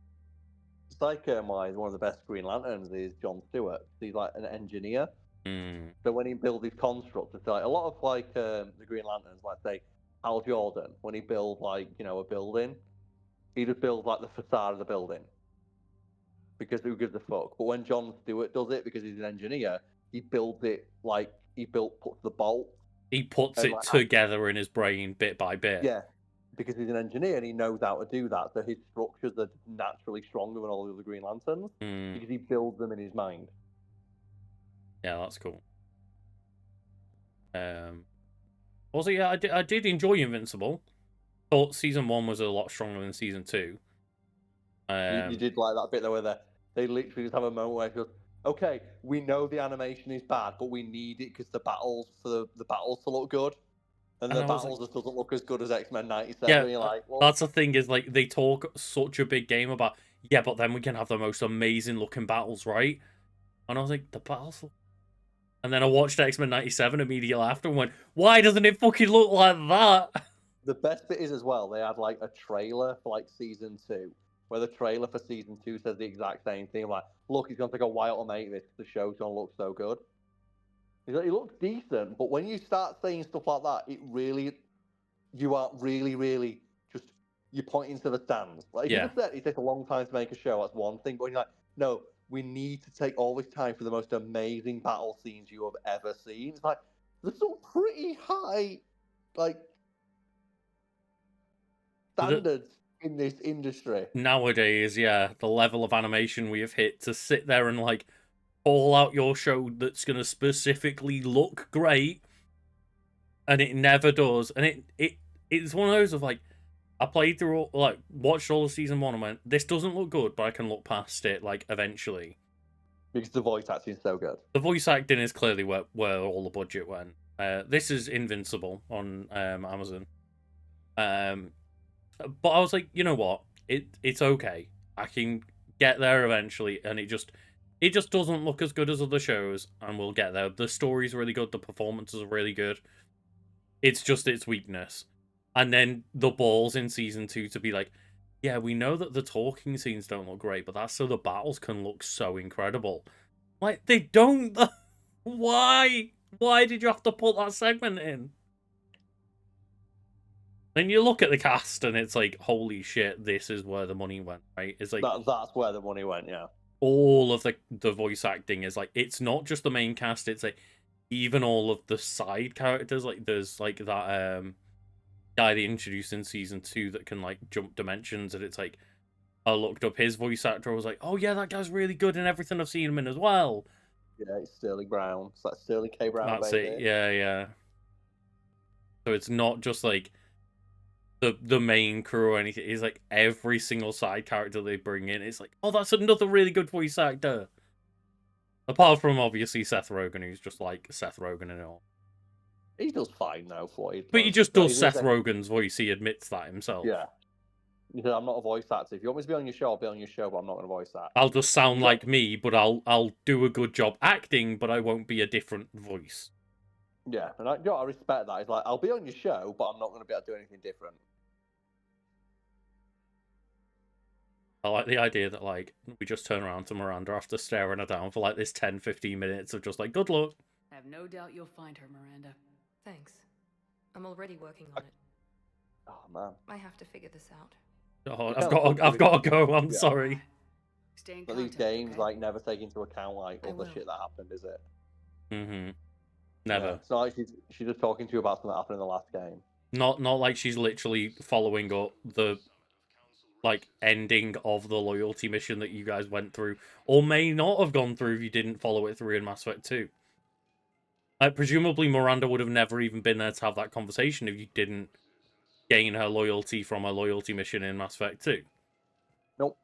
It's like one of the best Green Lanterns is John Stewart. He's like an engineer.
Mm.
So when he builds his constructs, it's like a lot of like the Green Lanterns, like say Hal Jordan, when he builds like a building, he just builds like the facade of the building because who gives a fuck? But when John Stewart does it because he's an engineer, he builds it like puts the bolt
He puts
and
it
like
together in his brain bit by bit.
yeah, because he's an engineer and he knows how to do that. So his structures are naturally stronger than all the other Green Lanterns
Mm.
because he builds them in his mind.
Yeah, that's cool. Also, yeah, I did enjoy Invincible. Thought season 1 was a lot stronger than season 2.
You did like that bit though where they literally just have a moment where it goes, okay, we know the animation is bad, but we need it because the battles for the battles to look good, and
And
the
I was
battles
like,
just doesn't look as good as X-Men '97.
yeah,
You're like, well,
that's the thing is, like, they talk such a big game about, yeah, but then we can have the most amazing looking battles, right? And I was like, the battles look... And then I watched X-Men '97 immediately after and went, why doesn't it fucking look like that?
the best bit is as well they had like a trailer for like season 2, where the trailer for season 2 says the exact same thing. Like, look, it's gonna take a while to make this because the show's gonna look so good. It looks decent, but when you start saying stuff like that, you are really just you're pointing to the stands. Like if you
Yeah.
just said it takes a long time to make a show, that's one thing. But you're like, no, we need to take all this time for the most amazing battle scenes you have ever seen. It's like there's some pretty high like standards in this industry.
Nowadays, yeah, the level of animation we have hit to sit there and, like, call out your show that's going to specifically look great, and it never does. And it's one of those of, like, I played through all, like, watched all of season 1 and went, this doesn't look good, but I can look past it, like, eventually.
Because the voice acting is so good.
The voice acting is clearly where all the budget went. This is Invincible on Amazon. But I was like, you know what? It's okay. I can get there eventually, and it just doesn't look as good as other shows, and we'll get there. The story's really good, the performances are really good. It's just its weakness. And then the balls in season 2 to be like, yeah, we know that the talking scenes don't look great, but that's so the battles can look so incredible. Like, they don't. Why? Why did you have to put that segment in? And you look at the cast and it's like, holy shit, this is where the money went, right? It's like
That's where the money went, yeah.
all of the voice acting is like, it's not just the main cast, it's like even all of the side characters. Like there's like that guy they introduced in season 2 that can like jump dimensions, and it's like I looked up his voice actor, I was like, oh yeah, that guy's really good in everything I've seen him in as well.
Yeah, it's Sterling Brown. It's like Sterling K. Brown,
That's
baby.
it, yeah. So it's not just like the main crew or anything. It's like every single side character they bring in, it's like, oh, that's another really good voice actor. Apart from obviously Seth Rogen, who's just like Seth Rogen and all.
He does fine though for you.
But he just does Seth Rogen's voice. He admits that himself.
Yeah. He said, I'm not a voice actor. If you want me to be on your show, I'll be on your show, but I'm not going to voice that.
I'll just sound like me, but I'll do a good job acting, but I won't be a different voice.
Yeah, and I respect that. It's like, I'll be on your show, but I'm not going to be able to do anything different.
I like the idea that, like, we just turn around to Miranda after staring her down for, like, this 10-15 minutes of just, like, good luck.
I have no doubt you'll find her, Miranda.
Thanks. I'm already working on it.
Oh, man.
I have to figure this out.
Oh, I've got to go. I'm sorry.
Stay in
But
contact,
these games,
okay?
like, never take into account, like,
I
all the
will.
shit that happened, is it?
Mm-hmm. Never.
Yeah. It's not like she's just talking to you about something that happened in the last game.
Not like she's literally following up the, like, ending of the loyalty mission that you guys went through, or may not have gone through if you didn't follow it through in Mass Effect 2. Presumably Miranda would have never even been there to have that conversation if you didn't gain her loyalty from a loyalty mission in Mass Effect 2.
Nope.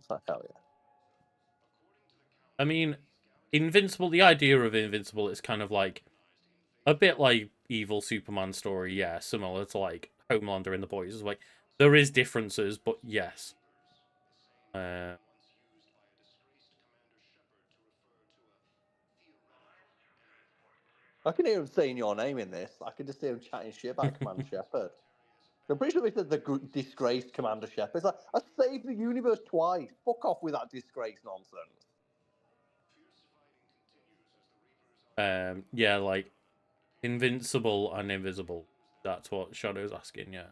It's like, hell yeah.
I mean, Invincible, the idea of Invincible is kind of like a bit like evil Superman story, yeah, similar to like Homelander and the Boys. It's like there is differences, but yes.
I can hear him saying your name in this. I can just hear him chatting shit about Commander Shepard. I'm pretty sure they said the disgraced Commander Shepard. It's like, I saved the universe twice. Fuck off with that disgrace nonsense.
Yeah, like Invincible and Invisible. That's what Shadow's asking, yeah.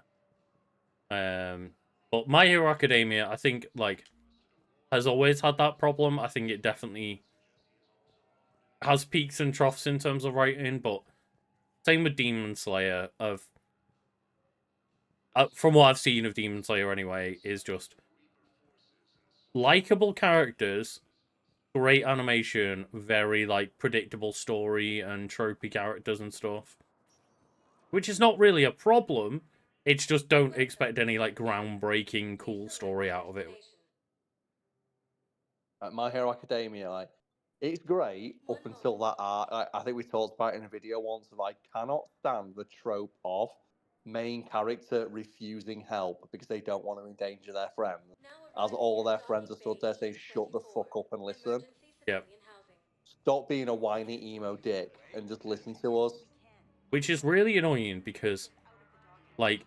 But My Hero Academia, I think, like, has always had that problem. I think it definitely has peaks and troughs in terms of writing, but same with Demon Slayer. From what I've seen of Demon Slayer anyway, is just likable characters, great animation, very like predictable story and tropey characters and stuff. Which is not really a problem. It's just don't expect any like groundbreaking cool story out of it.
My Hero Academia, like, it's great up until that arc. I think we talked about it in a video once. Of I cannot stand the trope of main character refusing help because they don't want to endanger their friends, as all their friends are stood there saying, "Shut the fuck up and listen."
Yep.
Stop being a whiny emo dick and just listen to us.
Which is really annoying because, like,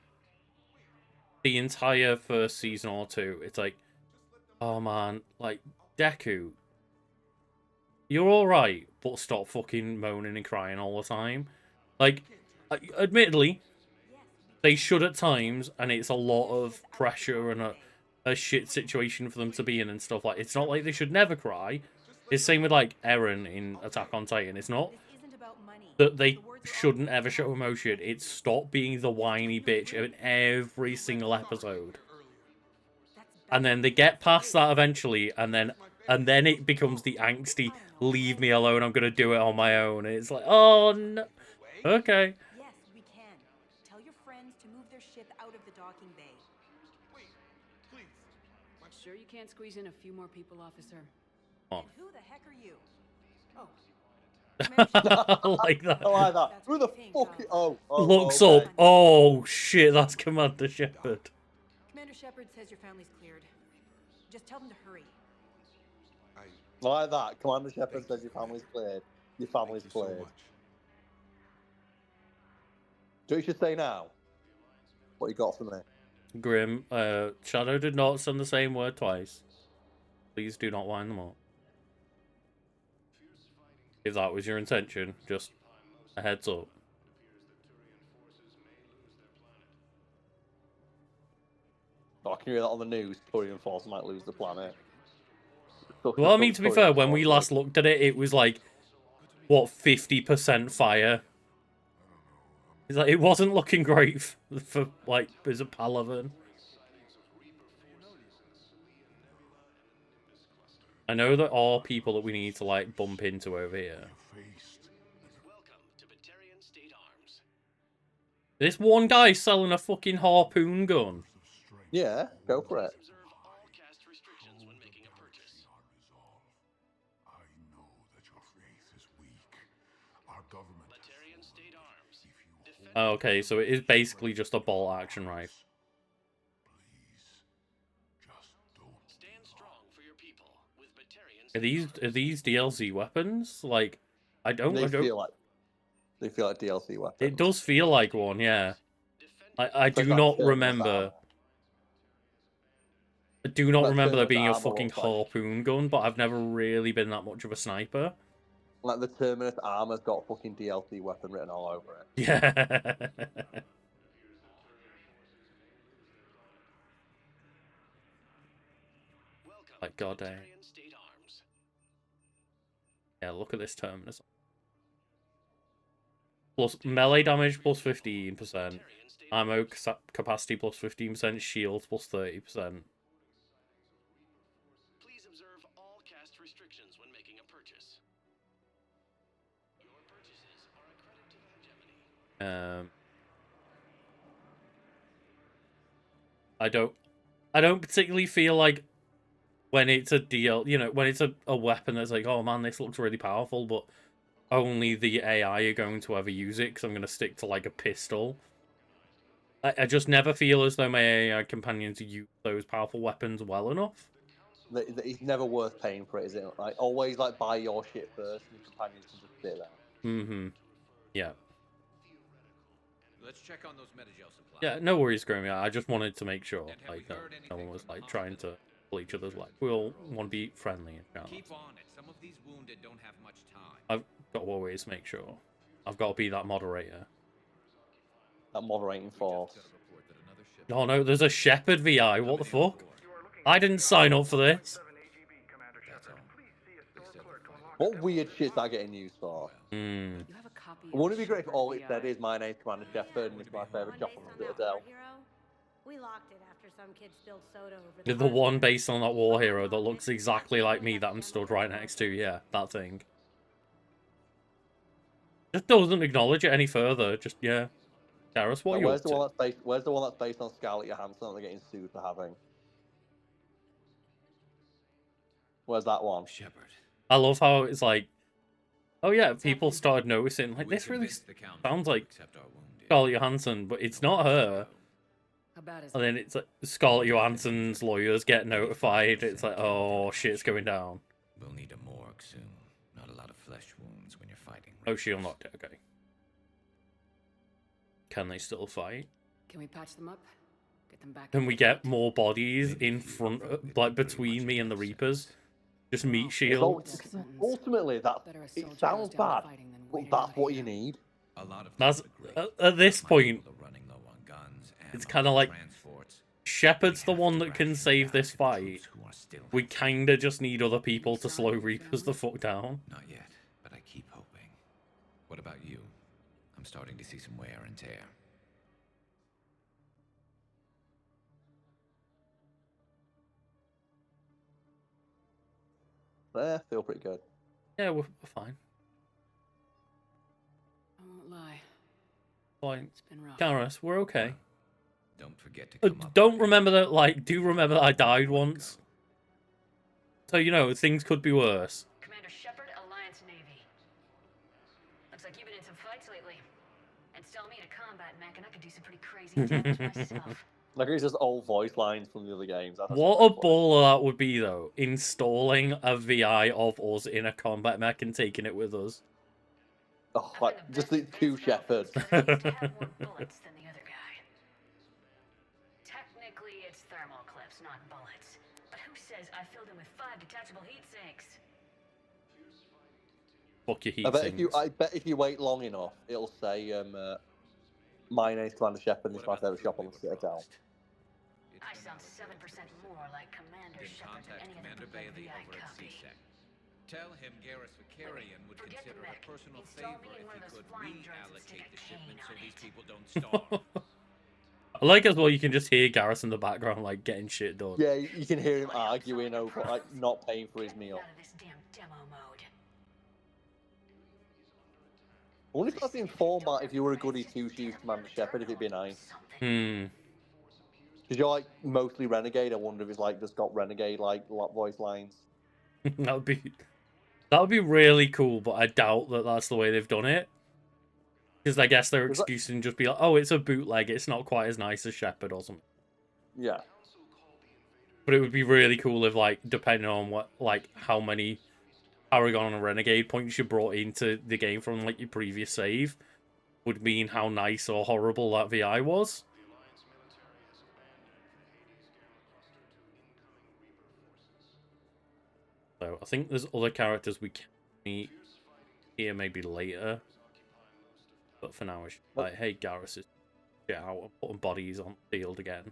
the entire first season or two, it's like, oh man, like, Deku, you're alright, but stop fucking moaning and crying all the time. Like, admittedly, they should at times, and it's a lot of pressure and a shit situation for them to be in and stuff like. It's not like they should never cry. It's same with like Eren in Attack on Titan. It's not that they shouldn't ever show emotion. It's stop being the whiny bitch in every single episode. And then they get past that eventually, and then it becomes the angsty leave me alone, I'm gonna do it on my own. And it's like, oh no. Okay.
Yes, we can. Tell your friends to move their ship out of the docking bay.
Wait, please.
Sure you can't squeeze in a few more people, officer?
Oh.
And who the heck are you? Oh.
I like that.
I like that. Who the fuck?
Looks
okay.
up. Oh shit, that's Commander Shepard.
Commander Shepard says your family's cleared. Just tell them to hurry.
I like that. Commander Shepard says your family's cleared. Your family's cleared.
So
Do you should say now? What you got for me?
Grim, Shadow did not send the same word twice. Please do not wind them up. If that was your intention, just a heads up.
Oh, I can hear that on the news. Turian Force might lose the planet.
Well, I mean, to be fair, when we last looked at it, it was like, what, 50% fire? It's like, it wasn't looking great for like, is it Palaven? I know there are people that we need to, like, bump into over here. This one guy selling a fucking harpoon gun.
Yeah, go for it.
Okay, so it is basically just a bolt action rifle. Are these DLC weapons? Like, I don't.
They feel like DLC weapons.
It does feel like one, yeah. I do not remember. I do not remember there being a fucking harpoon gun, but I've never really been that much of a sniper.
Like the Terminus armor's got fucking DLC weapon written all over it.
Yeah. Like goddamn. Yeah, look at this Terminus. Plus melee damage plus 15%, ammo capacity plus 15%, shield plus 30%.
Please observe all cast restrictions when making a purchase. Your purchases are a credit to Hegemony.
I don't particularly feel like when it's a deal, you know, when it's a weapon that's like, oh man, this looks really powerful, but only the AI are going to ever use it because I'm going to stick to like a pistol. I just never feel as though my AI companions use those powerful weapons well enough.
It's never worth paying for it, is it? Like always, like buy your shit first, and your companions can just sit there.
Mm-hmm. Yeah.
Let's check on those Metagel supplies.
Yeah, no worries, Grimmy. I just wanted to make sure, like, that no one was like trying to pull each other's leg. We all want to be friendly and challenge.
Keep on it. Some of these wounded don't have much time.
I've got to always make sure. I've got to be that moderator.
That moderating force.
Oh no, there's a Shepherd VI. What the fuck? I didn't sign up for this.
What weird shit's that getting used for?
Hmm.
Wouldn't it be great if all it said is my name's Commander Shepherd and it's my favourite job on the Citadel?
We locked it after some kid spilled soda over
The one based on that war hero that looks exactly like me that I'm stood right next to. Yeah, that thing. Just doesn't acknowledge it any further. Just, yeah. Garrus, what are you up to?
Where's the one that's based on Scarlett Johansson that they're getting sued for having? Where's that one?
Shepherd.
I love how it's like, oh yeah, people started noticing, like, this really sounds like Scarlett Johansson, but it's not her. And then it's like, Scarlett Johansson's lawyers get notified. It's like, oh, shit's going down.
We'll need a morgue soon. Not a lot of flesh wounds when you're fighting.
Oh, she unlocked it, okay. Can they still fight?
Can we patch them up? Get them back.
Can we get more bodies in front, like, between me and the Reapers? Just meat shields.
Ultimately, it sounds bad, but that's what you need.
That's at this point. It's kind of like Shepard's the one that can save this fight. We kind of just need other people to slow Reapers the fuck down.
Not yet, but I keep hoping. What about you? I'm starting to see some wear and tear.
Yeah, feel pretty good.
Yeah, we're fine.
I won't lie.
Fine.
It's been rough.
Garrus, we're okay.
Don't forget to come up.
Don't remember that, like, do remember that I died once. So, you know, things could be worse.
Commander Shepard, Alliance Navy. Looks like you've been in some fights lately. Install me in a combat mech and I could do some pretty crazy damage myself.
Like it's just old voice lines from the other games.
What a baller that would be, though. Installing a VI of us in a combat mech and taking it with us.
Oh, like, just the two Shepherds.
Technically, it's thermal clips, not bullets. But who says I filled them with 5 detachable heat sinks?
Fuck your heat sinks.
I bet if you wait long enough, it'll say, my name's Commander Shepard and it's my favourite shop on the Citadel.
I sound 7% more like Commander Shepard than any other VI copy.
Tell him Garrus Vicarian would consider it a personal favor if he could reallocate the shipment so these people don't starve.
I like as well, you can just hear Garrus in the background, like, getting shit done.
Yeah, you can hear him arguing over, like, not paying for his meal. I wonder if that's in format if you were a goody two-shoes Commander Shepard, if it'd be nice.
Hmm.
Because you're, like, mostly Renegade, I wonder if it's, like, just got Renegade, like, voice lines.
That would be really cool, but I doubt that that's the way they've done it. Because I guess their excuse can just be like, oh, it's a bootleg, it's not quite as nice as Shepard or something.
Yeah.
But it would be really cool if, like, depending on what, like, how many Paragon and Renegade points you brought into the game from, like, your previous save, would mean how nice or horrible that VI was. So, I think there's other characters we can meet here maybe later. But for now, it's like, hey, Garrus is get out and putting bodies on the field again.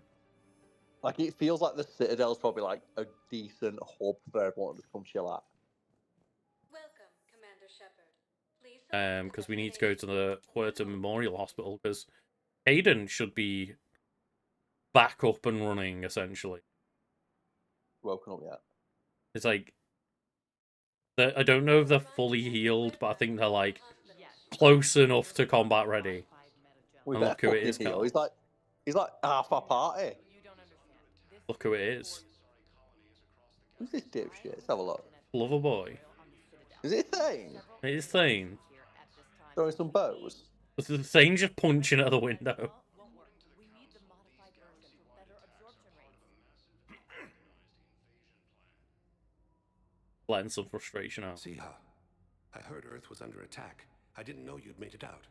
Like, it feels like the Citadel's probably, like, a decent hub for everyone to come chill at.
Welcome, Commander Shepard. Please.
Because we need to go to the Huerta Memorial Hospital, because Hayden should be back up and running, essentially.
Woken up yet?
It's like, I don't know if they're fully healed, but I think they're, like, close enough to combat ready.
We
and look who it is,
heal. He's like half our party.
Look who it is.
Who's this dipshit? Let's have a look.
Lover boy.
Is it Thane?
It is Thane.
Throwing some bows?
This is Thane just punching out the window. Letting some frustration out.
Siha, I heard Earth was under attack. I didn't know you'd made it out.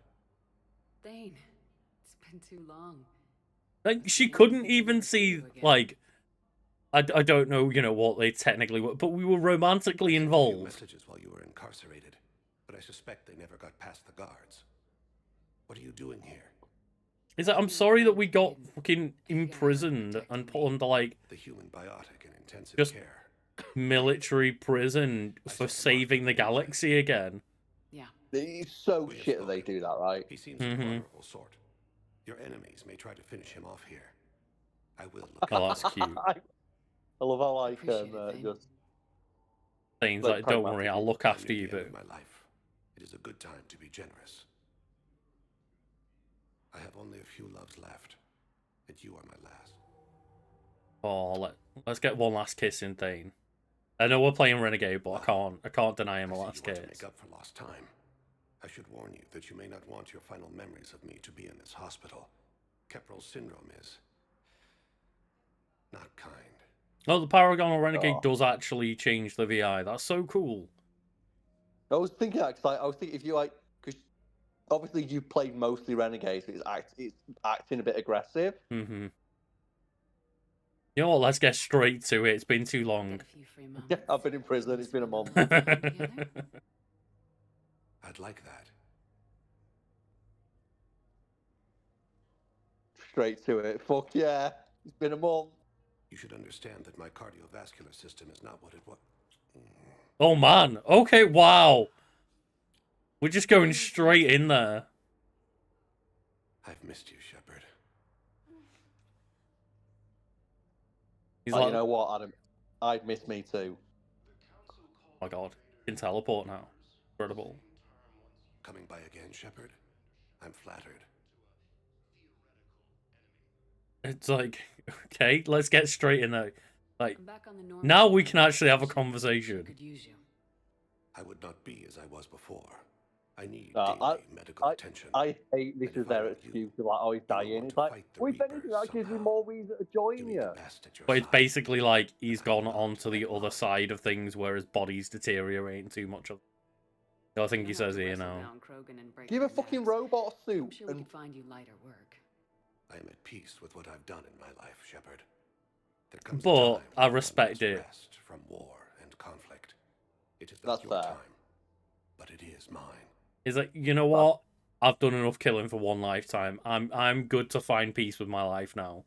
Thane, it's been too long.
Like, she couldn't even see, like, I don't know, you know, what they technically were, but we were romantically involved.
Messages while you were incarcerated, but I suspect they never got past the guards. What are you doing here?
Is that I'm sorry that we got fucking imprisoned and put under, like,
the human biotic and intensive
just
care.
Military prison for saving the galaxy again.
Yeah.
It's so shit that they do that, right?
He seems an honorable sort. Your enemies may try to finish him off here. I will look.
Oh, that's cute.
I love how like just
things like, don't worry, I'll look after you, boo.
My life. It is a good time to be generous. I have only a few loves left, and you are my last.
Oh, let's get one last kiss in Thane. I know we're playing Renegade, but I can't deny him a last kiss.
To make up for lost time. I should warn you that you may not want your final memories of me to be in this hospital. Kepral's syndrome is not kind.
Oh, the Paragon or Renegade does actually change the VI. That's so cool.
I was thinking that, cause I was thinking if you like, because obviously you played mostly Renegade, so it's acting a bit aggressive.
Mm-hmm. You know what? Let's get straight to it. It's been too long.
Yeah, I've been in prison. It's been a month.
I'd like that.
Straight to it. Fuck yeah. It's been a month.
You should understand that my cardiovascular system is not what it was.
Oh man. Okay, wow. We're just going straight in there.
I've missed you, Shepard.
He's like,
you know what, Adam? I'd miss me too.
Oh my god. Can teleport now. Incredible.
Coming by again, Shepard? I'm flattered.
It's like, okay, let's get straight in there. Like, now we can actually have a conversation.
I would not be as I was before. I need daily medical attention.
I hate this is their excuse of like, oh, he's dying. It's like, well, if anything, that gives me more reason to join you.
But it's basically like he's gone on to the other side of things where his body's deteriorating too much. I think he says here now.
Give a fucking robot suit.
I'm sure we can find you lighter work.
I am at peace with what I've done in my life, Shepard. There comes
but
a time
I respect it.
Rest from war and conflict. It is not your time, but it is mine.
Is like, you know what? I've done enough killing for one lifetime. I'm good to find peace with my life now.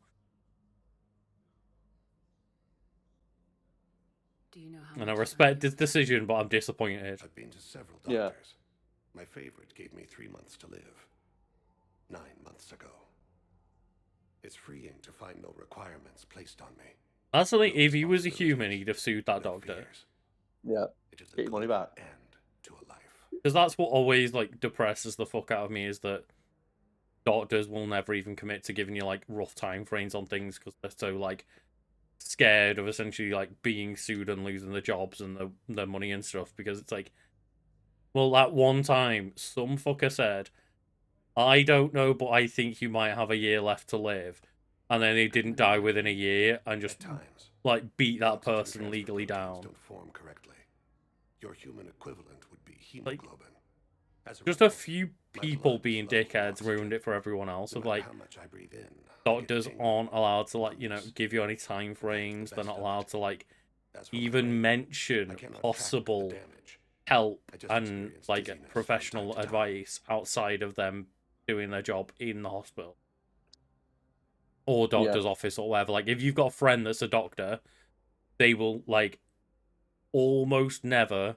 Do you know how
and I respect his decision, but I'm disappointed.
I've been to several doctors. My favorite gave me 3 months to live. 9 months ago. It's freeing to find no requirements placed on me.
That's the thing, if he was a human, he'd have sued that doctor.
Yeah. Get your money back.
Because that's what always, like, depresses the fuck out of me, is that doctors will never even commit to giving you, like, rough time frames on things, because they're so, like, scared of essentially, like, being sued and losing their jobs and their money and stuff, because it's like, well, that one time, some fucker said, I don't know, but I think you might have a year left to live. And then he didn't die within a year and just, like, beat that person legally down.
Don't form correctly. Your human equivalent would be hemoglobin.
Just a few people being dickheads ruined it for everyone else. Of like, doctors aren't allowed to, like, you know, give you any time frames. They're not allowed to, like, even mention possible help and, like, professional advice outside of them doing their job in the hospital or doctor's office or whatever. Like, if you've got a friend that's a doctor, they will, like, almost never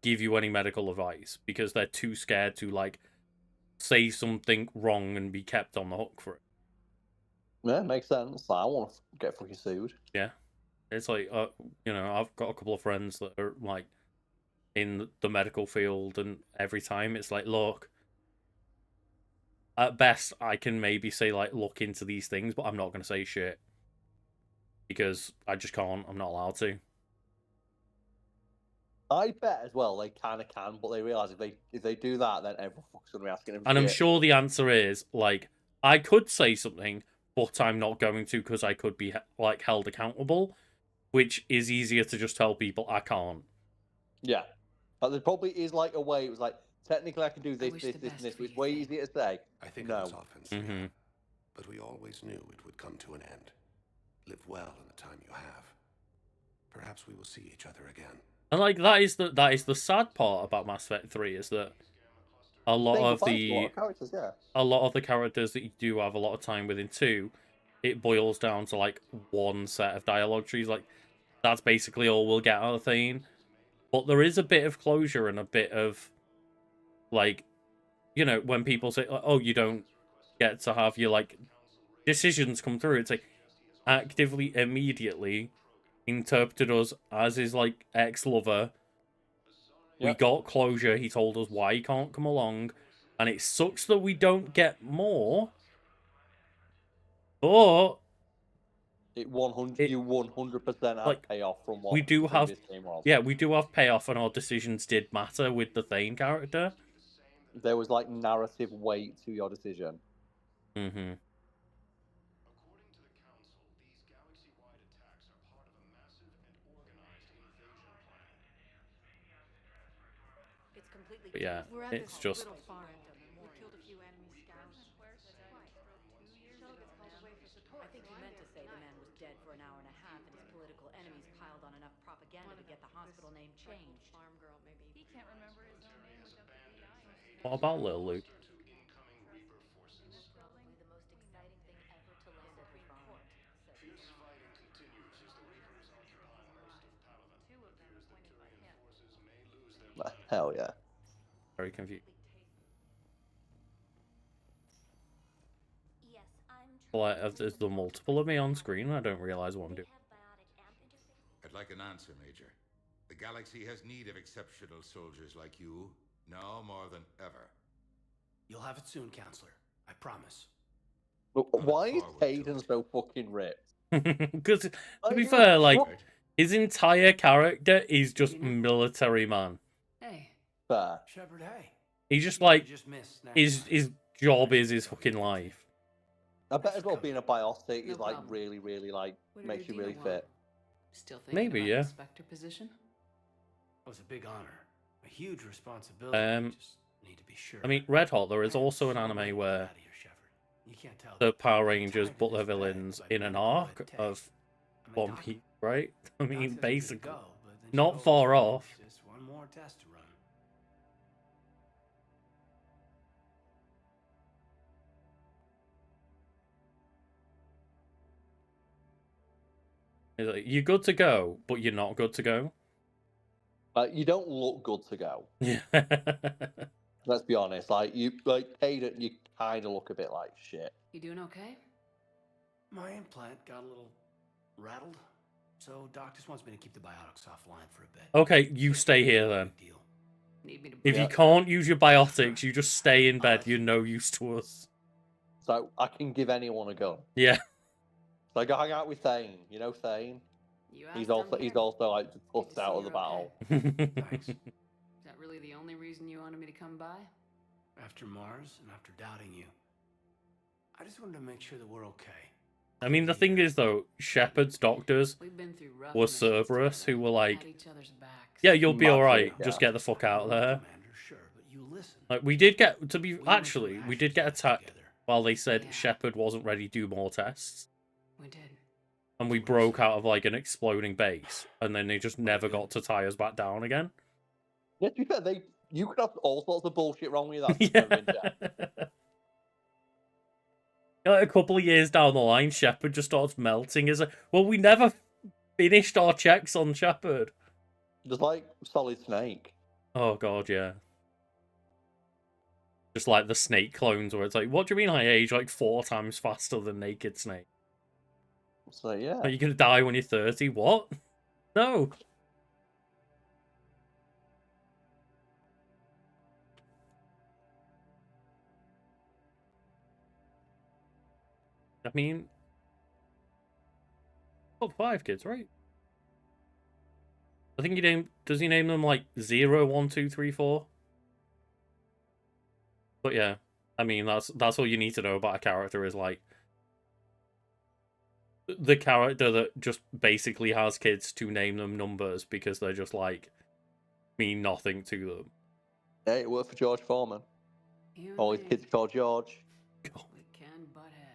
give you any medical advice because they're too scared to, like, say something wrong and be kept on the hook for it.
Yeah, makes sense. I want to get fucking sued.
Yeah. It's like, you know, I've got a couple of friends that are, like, in the medical field, and every time it's like, look, at best, I can maybe say, like, look into these things, but I'm not going to say shit. Because I just can't. I'm not allowed to.
I bet as well they kind of can, but they realise if they do that, then everyone fucks gonna be asking them.
And I'm
shit.
sure the answer is like, I could say something, but I'm not going to because I could be like held accountable, which is easier to just tell people I can't.
Yeah, but there probably is like a way. It was like technically I can do this,
wish
this,
the
this, and
best
this.
for
But it's
you,
way
Thane.
easier to say.
I think
No.
it was often said, but we always knew it would come to an end. Live well in the time you have. Perhaps we will see each other again.
And like that is the sad part about Mass Effect 3 is that a lot
Saying
of
goodbye to a lot
the
of characters, yeah.
a lot of the characters that you do have a lot of time with in 2, it boils down to like one set of dialogue trees. Like that's basically all we'll get out of Thane. But there is a bit of closure and a bit of like, you know, when people say, "Oh, you don't get to have your like decisions come through," it's like actively immediately interpreted us as his like ex-lover. We
Yep.
got closure. He told us why he can't come along, and it sucks that we don't get more. But
you 100% have
like
payoff from what
we do
the
have,
previous game was.
yeah, we do have payoff, and our decisions did matter with the Thane character.
There was like narrative weight to your decision.
Mm-hmm.
According to the Council, these galaxy-wide attacks are part of a massive and organized invasion plan.
It's completely.
But yeah,
We're at
it's
this
just
little farm. We killed a few enemy scouts.
I think you meant to say the man was dead for an hour and a half and his political enemies piled on enough propaganda to get the hospital name changed.
Farm girl, maybe. He can't remember his own name without the EI.
what about Lil Luke?
Incoming Reaper forces.
Probably the most exciting thing ever to land at the farm.
Fierce fighting continues as the Reapers occupy most of Palaven.
Two of them appointed by him.
Forces may lose their
Hell yeah.
Very confused.
Yes, I'm.
Like, is there multiple of me on screen? I don't realize what I'm doing.
I'd like an answer, Major. The galaxy has need of exceptional soldiers like you, now more than ever.
You'll have it soon, Counselor. I promise.
But why is Hayden so fucking ripped?
Because to be fair, like his entire character is just military man.
Hey.
Fair.
Shepard, hey.
He's just like
just missed now.
his job is his fucking life.
I bet as well being a biotic is like really, really like
What
makes
did
you
your
really
deal want?
fit.
Still thinking
Maybe,
about
yeah.
the Inspector position?
It was a big honor. A huge responsibility. I just need to be sure.
I mean, Red Hot, there is also an anime where
You can't tell
the Power Rangers put their villains in an arc of One Piece, right? I mean, basically, not far off.
Just one more test to run.
It's like, you're good to go, but you're not good to go.
You don't look good to go.
Yeah.
Let's be honest. Like Hayden, you kind of look a bit like shit.
You doing okay?
My implant got a little rattled, so Doc just wants me to keep the biotics offline for a bit.
Okay, you stay here then.
Need me to
If you can't use your biotics, you just stay in bed. You're no use to us.
So I can give anyone a gun.
Yeah.
So I go hang out with Thane. You know Thane. He's also like pushed out of the battle.
Thanks.
Is that really the only reason you wanted me to come by?
After Mars and after doubting you, I just wanted to make sure that we're okay.
I mean, the thing is, though, Shepard's doctors
We've been through rough
were
missions
Cerberus, who were like,
at each other's backs.
yeah, you'll be
Massive,
alright,
yeah.
just get the fuck out of there.
Commander, sure, but you listen.
Like, we did get, we did get attacked while they said
Yeah.
Shepard wasn't ready to do more tests.
We did.
And we broke out of, like, an exploding base, and then they just never got to tie us back down again.
Yeah, to be fair, you could have all sorts of bullshit wrong with that.
Yeah. Like, a couple of years down the line, Shepard just starts melting. Is well, we never finished our checks on Shepard.
Just like Solid Snake.
Oh god, yeah. Just like the Snake clones, where it's like, what do you mean I age like 4 times faster than Naked Snake?
So yeah.
Are you gonna die when you're 30? What? No. I mean, top 5 kids, right? I think does he name them like 0, 1, 2, 3, 4? But yeah, I mean that's all you need to know about a character is like the character that just basically has kids to name them numbers because they're just like mean nothing to them.
Hey, it worked for George Foreman. All his kids are called George.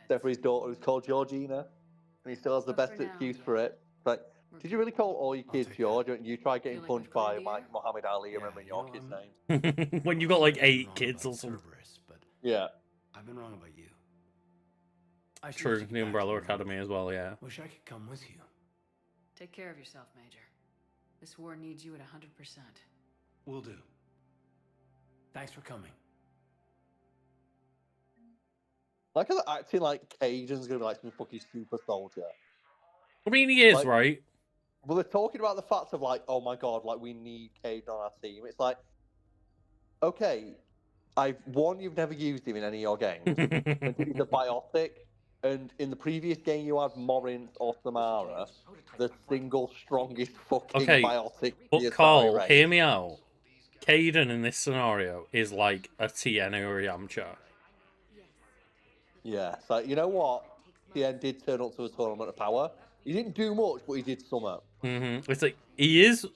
Except for his daughter who's called Georgina. And he still has the best excuse for it. It's like, did you really call all your kids George? And you try getting punched by like Muhammad Ali, remembering your kids' names?
When you got like 8 kids or something.
Yeah.
I've been wrong about you.
True, the Umbrella Academy as well, yeah.
Wish I could come with you.
Take care of yourself, Major. This war needs you at 100%.
Will do. Thanks for coming.
Like how they're acting like Caden's gonna be like some fucking super soldier.
I mean, he is,
like,
right?
Well, they're talking about the fact of like, oh my god, like we need Caden on our team. It's like, okay, you've never used him in any of your games. And he's a biotic, and in the previous game you had Morinth or Samara, the single strongest fucking biotic.
But Carl, hear me out. Caden in this scenario is like a Tien or a Yamcha.
Yeah, so you know what? Tien did turn up to a tournament of power. He didn't do much, but he did some.
It's like he is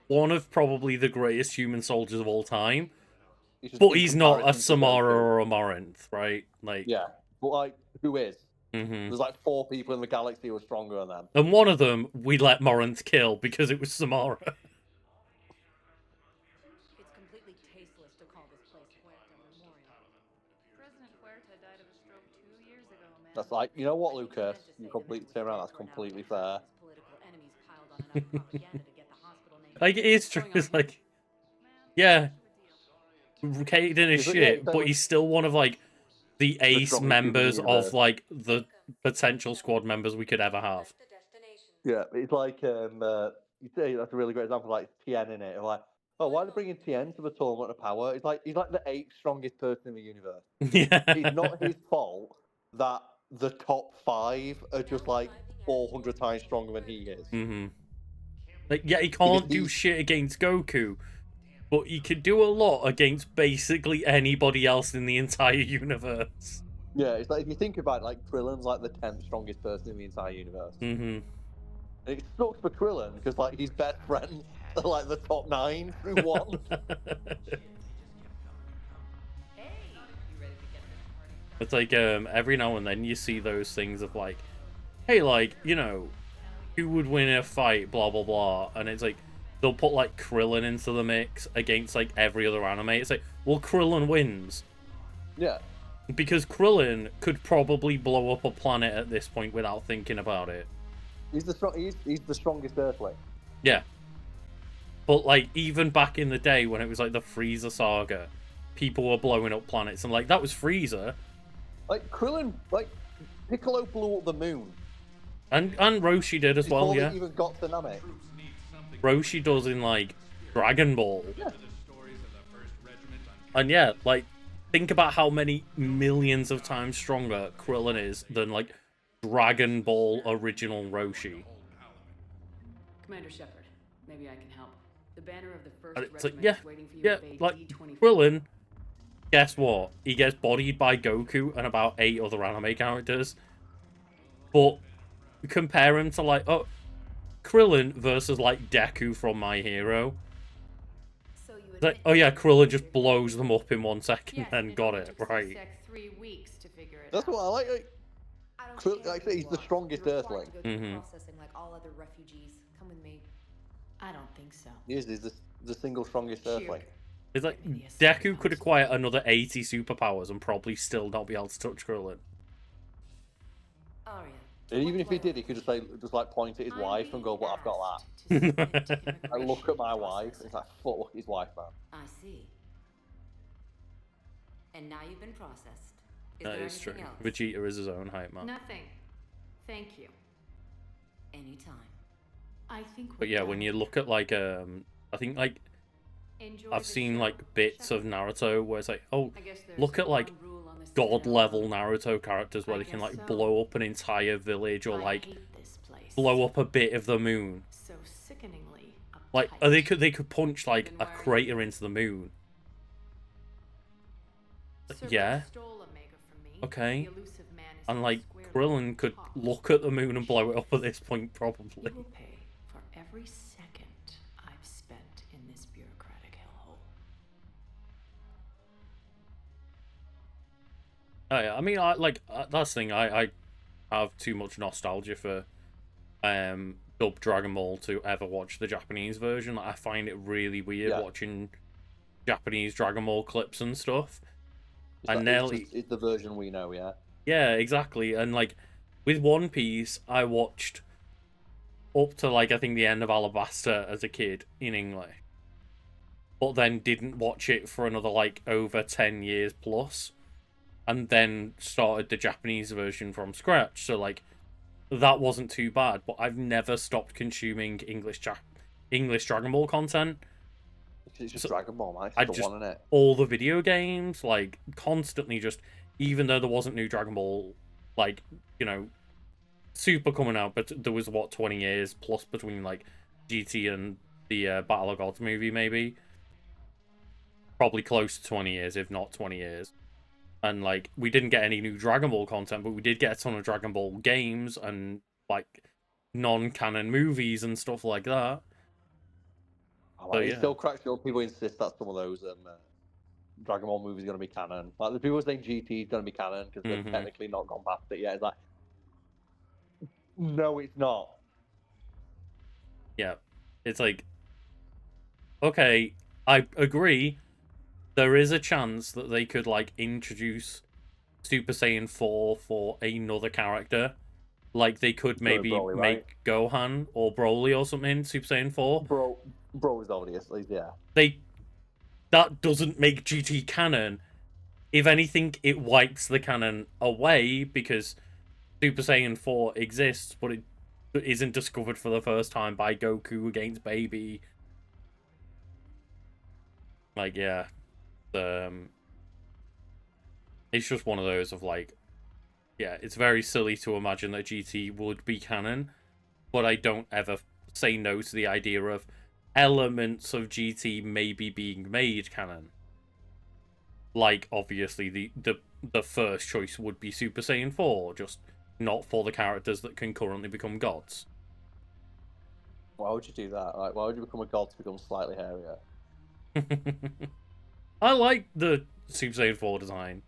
one of probably the greatest human soldiers of all time, but he's not a Samara or a Morinth, right? Like,
yeah, but like, who is? There's like 4 people in the galaxy who are stronger than them.
And one of them we let Morinth kill because it was Samara.
It's completely tasteless to call this place Huerta Memorial.
President Huerta died of a stroke 2 years ago, man.
That's like, you know what, Lucas? You completely turn around. That's completely fair.
Like, it is true. It's like, yeah, Caden is shit, but he's still one of like the ace members of like the potential squad members we could ever have.
Yeah, it's like you say that's a really great example, like Tien in it. Like, oh, why are they bringing Tien to the tournament of power? It's like he's like the 8th strongest person in the universe.
Yeah,
it's not his fault that the top 5 are just like 400 times stronger than he is.
Like, yeah, he can't do shit against Goku, but he could do a lot against basically anybody else in the entire universe.
Yeah, it's like if you think about it, like Krillin's like the 10th strongest person in the entire universe.
And
it sucks for Krillin because like his best friends are like the top 9 through 1.
It's like every now and then you see those things of like, hey, like, you know, who would win a fight, blah blah blah, and it's like they'll put like Krillin into the mix against like every other anime. It's like, well, Krillin wins.
Yeah.
Because Krillin could probably blow up a planet at this point without thinking about it.
He's the strongest Earthling.
Yeah. But like even back in the day when it was like the Frieza saga, people were blowing up planets and like that was Frieza.
Like Krillin, like Piccolo blew up the moon.
And Roshi did as well, yeah.
Even got to Namek.
Roshi does in like Dragon Ball.
Yeah.
And yeah, like think about how many millions of times stronger Krillin is than like Dragon Ball original Roshi.
Commander Shepard, maybe I can help. The banner of the first
It's
regiment
like,
is waiting for you
yeah,
at Bay
like
D24.
Krillin, guess what? He gets bodied by Goku and about 8 other anime characters. But compare him to like, oh, Krillin versus like Deku from My Hero. Like, oh yeah, Krillin just blows them up in 1 second and got it right.
3 weeks to figure it
That's what I like. He's the strongest Earthling.
Processing like all other refugees. Come with me.
I don't think so.
He's the single strongest Earthling.
It's like Deku could acquire another 80 superpowers and probably still not be able to touch Krillin.
And even if he did, he could just like point at his wife and go, "Well, I've got that." I look at my wife. It's like, "Fuck, look at his wife, man."
I see. And now you've been processed.
That is true. Vegeta is his own hype man.
Nothing. Thank you.
Anytime.
I think.
But yeah, when you look at like I think like I've seen like bits of Naruto where it's like, oh, look at like god level Naruto characters where they can like blow up an entire village or like blow up a bit of the moon.
So sickeningly.
Like, they could punch like a crater into the moon. Yeah. Okay. And like Krillin could look at the moon and blow it up at this point, probably.
You will pay for every second I've spent in this bureaucratic hellhole.
Oh, yeah. I mean, that's the thing. I have too much nostalgia for dubbed Dragon Ball to ever watch the Japanese version. I find it really weird watching Japanese Dragon Ball clips and stuff.
It's the version we know, yeah.
Yeah, exactly. And like with One Piece, I watched up to like I think the end of Alabasta as a kid in English, but then didn't watch it for another like over 10 years plus, and then started the Japanese version from scratch. So like that wasn't too bad, but I've never stopped consuming English Dragon Ball content.
It's just Dragon Ball, man.
I just all the video games, like constantly just, even though there wasn't new Dragon Ball, like, you know, Super coming out, but there was what 20 years plus between like GT and the Battle of Gods movie, maybe probably close to 20 years, if not 20 years. And like we didn't get any new Dragon Ball content, but we did get a ton of Dragon Ball games and like non-canon movies and stuff like that.
So, it still cracks up. People insist that some of those Dragon Ball movies are going to be canon. Like the people saying GT is going to be canon because they've technically not gone past it yet. It's like, no, it's not.
Yeah, it's like, okay, I agree. There is a chance that they could like introduce Super Saiyan 4 for another character. Like they could maybe
Broly,
make Gohan or Broly or something Super Saiyan 4.
Bro is obviously, yeah.
That doesn't make GT canon. If anything, it wipes the canon away because Super Saiyan 4 exists, but it isn't discovered for the first time by Goku against Baby. Like, yeah. It's just one of those of like, yeah, it's very silly to imagine that GT would be canon, but I don't ever say no to the idea of elements of GT maybe being made canon. Like, obviously, the first choice would be Super Saiyan 4, just not for the characters that can currently become gods.
Why would you do that? Like, why would you become a god to become slightly hairier?
I like the Super Saiyan 4 design.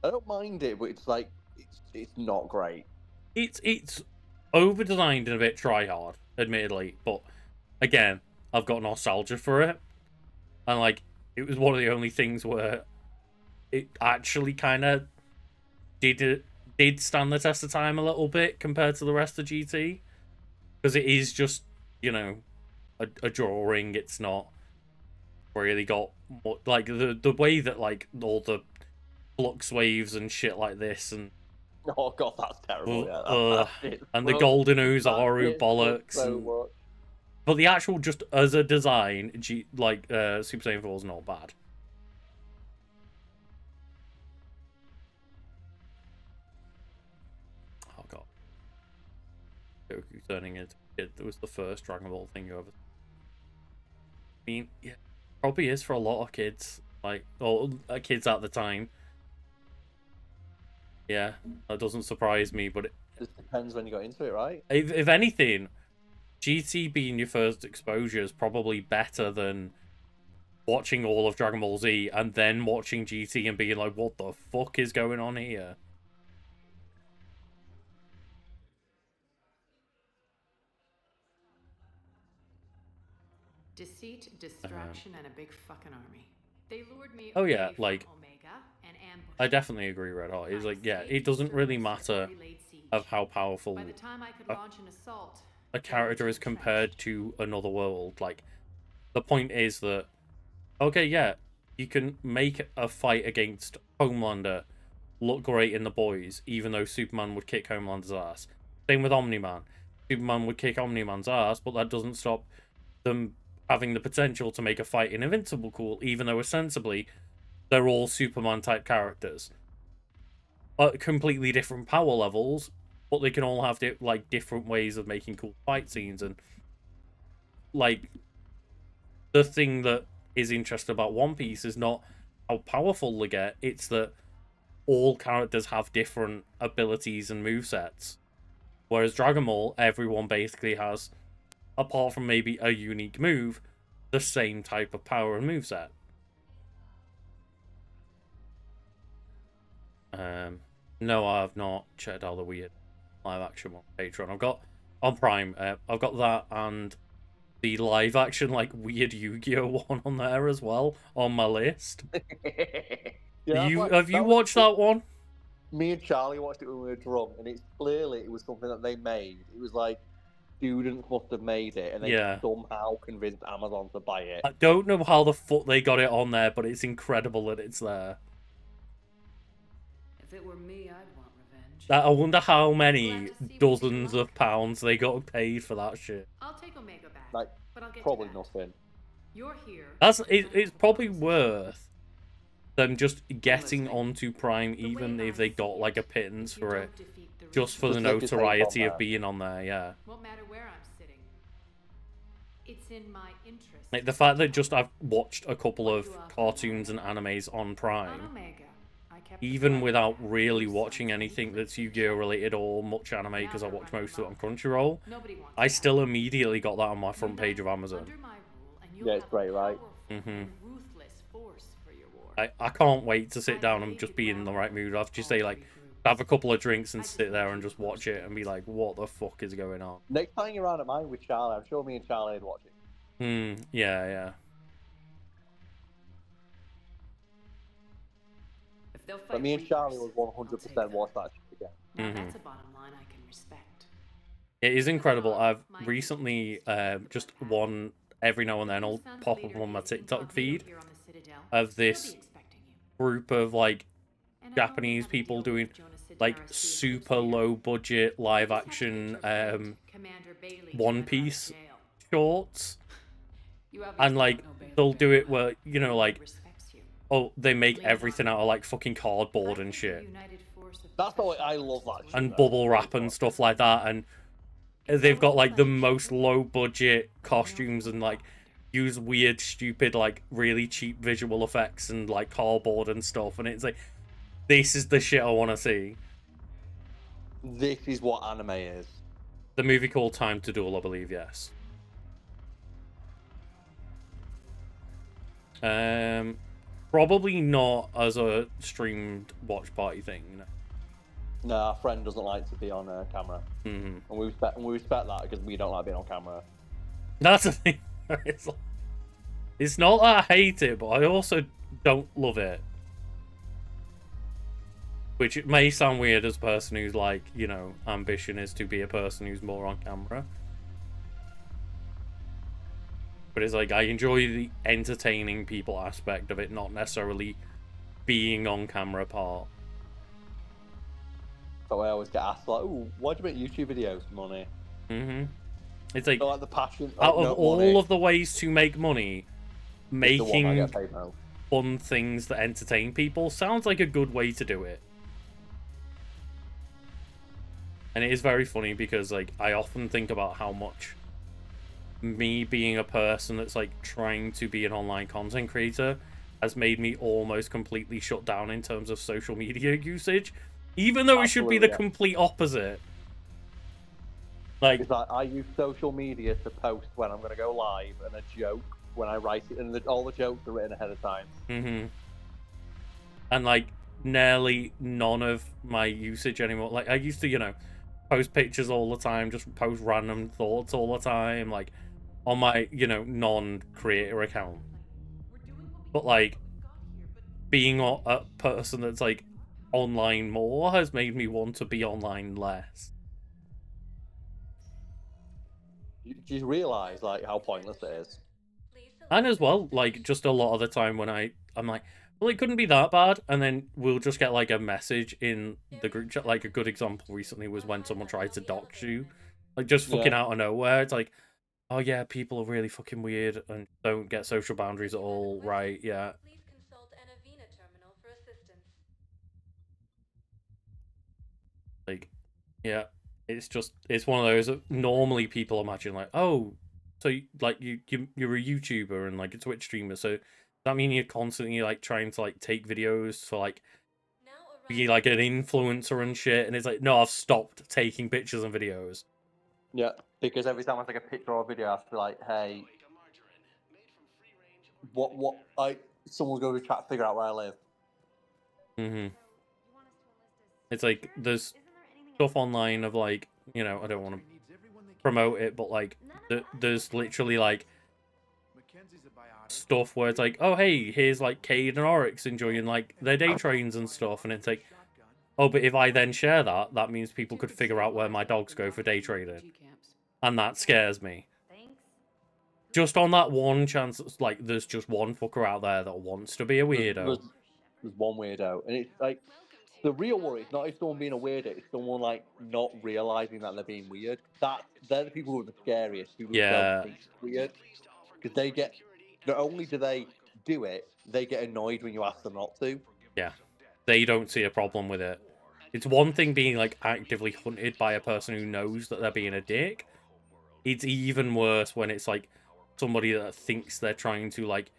I don't mind it, but it's like it's not great.
It's over designed and a bit try hard, admittedly, but again, I've got nostalgia for it, and like it was one of the only things where it actually kind of did stand the test of time a little bit compared to the rest of GT, because it is just, you know, a drawing. It's not really got like the way that like all the flux waves and shit like this and
oh god, that's terrible.
And the golden Ozaru bollocks.
So
but the actual, just as a design, Super Saiyan 4 is not bad. Oh god, Goku turning into a kid. That was the first Dragon Ball thing you ever. I mean, yeah, probably is for a lot of kids, like or kids at the time. Yeah, that doesn't surprise me, but it
just depends when you got into it, right?
If anything, GT being your first exposure is probably better than watching all of Dragon Ball Z and then watching GT and being like, what the fuck is going on here?
Deceit, distraction, and a big fucking army. They lured me
oh yeah,
away
like
from Omega and ambushed.
I definitely agree, Red Hot. It's like, yeah, it doesn't really matter of how powerful
By the time I could launch an assault,
a character is compared to another world. Like, the point is that, okay, yeah, you can make a fight against Homelander look great in The Boys, even though Superman would kick Homelander's ass. Same with Omni-Man. Superman would kick Omni-Man's ass, but that doesn't stop them having the potential to make a fight in Invincible cool, even though ostensibly they're all Superman-type characters. At completely different power levels, but they can all have like different ways of making cool fight scenes, and like the thing that is interesting about One Piece is not how powerful they get, it's that all characters have different abilities and movesets. Whereas Dragon Ball, everyone basically has, apart from maybe a unique move, the same type of power and moveset. No, I've not checked out the weird live action one on Patreon. I've got on Prime. I've got that and the live action like weird Yu-Gi-Oh one on there as well on my list.
Yeah,
Have you watched that one?
Me and Charlie watched it when we were drunk, and it's clearly it was something that they made. It was like students must have made it, and they somehow convinced Amazon to buy it.
I don't know how the fuck they got it on there, but it's incredible that it's there.
If it were me, I'd want revenge.
I wonder how many dozens of pounds they got paid for that shit.
I'll take Omega back,
like,
but I'll get
probably nothing.
You're here.
It's probably worth them just getting onto Prime, even if they got like a pittance for it, just for the notoriety of being on there. Yeah.
Won't matter where I'm sitting. It's in my interest.
Like the fact that just I've watched a couple of cartoons and animes on Prime, even without really watching anything that's Yu-Gi-Oh related or much anime, because I watch most of it on Crunchyroll, I still immediately got that on my front page of Amazon.
Yeah, it's great, right?
I can't wait to sit down and just be in the right mood. I'll just say like, have a couple of drinks and sit there and just watch it and be like, what the fuck is going on?
Next time you're around at mine with Charlie, I'm sure me and Charlie would watch it.
Yeah.
But me and Charlie would 100% watch that shit again.
Now that's a bottom line I can respect.
It is incredible. I've recently just one every now and then I'll pop up on my TikTok feed of this group of like Japanese people doing like super low budget live action One Piece shorts, and like they'll do it where, you know, like, oh, they make everything out of like fucking cardboard and shit.
That's why I love that shit.
And bubble wrap and stuff like that, and they've got like the most low budget costumes and like use weird, stupid, like really cheap visual effects and like cardboard and stuff, and it's like, this is the shit I want to see.
This is what anime is.
The movie called Time to Duel, I believe, yes. Probably not as a streamed watch party thing.
No, our friend doesn't like to be on camera, and we respect that because we don't like being on camera.
That's the thing. It's not that I hate it, but I also don't love it. Which may sound weird as a person who's like, you know, ambition is to be a person who's more on camera. But it's like, I enjoy the entertaining people aspect of it, not necessarily being on camera part.
So I always get asked, like, "Ooh, why do you make YouTube videos, money?"
It's like,
the passion.
Out of all of the ways to make money, making fun things that entertain people sounds like a good way to do it. And it is very funny because, like, I often think about how much me being a person that's, like, trying to be an online content creator has made me almost completely shut down in terms of social media usage, even though it should be the complete opposite.
Like, I use social media to post when I'm going to go live and a joke when I write it, and all the jokes are written ahead of time.
And, like, nearly none of my usage anymore. Like, I used to, you know, post pictures all the time, just post random thoughts all the time, like, on my, you know, non-creator account. But, like, being a person that's, like, online more has made me want to be online less.
Do you realise, like, how pointless it is?
And as well, like, just a lot of the time when I'm like, well, it couldn't be that bad, and then we'll just get, like, a message in the group chat. Like, a good example recently was when someone tried to dox you. Like, just fucking out of nowhere. It's like, oh yeah, people are really fucking weird and don't get social boundaries at all. Right, yeah. Like, yeah, it's just, it's one of those that normally people imagine, like, oh, so you're a YouTuber and like a Twitch streamer, so does that mean you're constantly like trying to like take videos for like be like an influencer and shit? And it's like, no, I've stopped taking pictures and videos.
Yeah, because every time I take a picture or a video, I have to be like, hey, what, like, someone's going to try to figure out where I live.
It's like there's stuff online of like, you know, I don't want to promote it, but like there's literally like stuff where it's like, oh hey, here's like Cade and Oryx enjoying like their day trains and stuff, and it's like, oh, but if I then share that, that means people could figure out where my dogs go for day trading, and that scares me. Just on that one chance, like there's just one fucker out there that wants to be a weirdo.
There's one weirdo, and it's like the real worry is not if someone being a weirdo, it's someone like not realizing that they're being weird. They're the people who are the scariest, people who don't think it's weird, because they get, not only do they do it, they get annoyed when you ask them not to.
Yeah, they don't see a problem with it. It's one thing being like actively hunted by a person who knows that they're being a dick. It's even worse when it's like somebody that thinks they're trying to like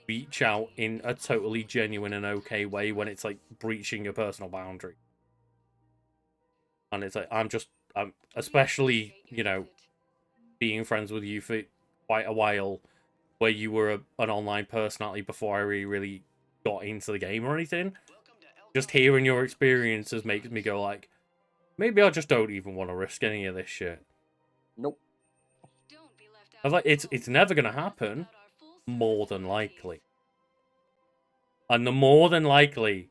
reach out in a totally genuine and okay way, when it's like breaching your personal boundary. And it's like, I'm especially, you know, being friends with you for quite a while, where you were an online personality before I really got into the game or anything. Just hearing your experiences makes me go like, maybe I just don't even want to risk any of this shit.
Nope.
I was like, it's never gonna happen, more than likely. And the more than likely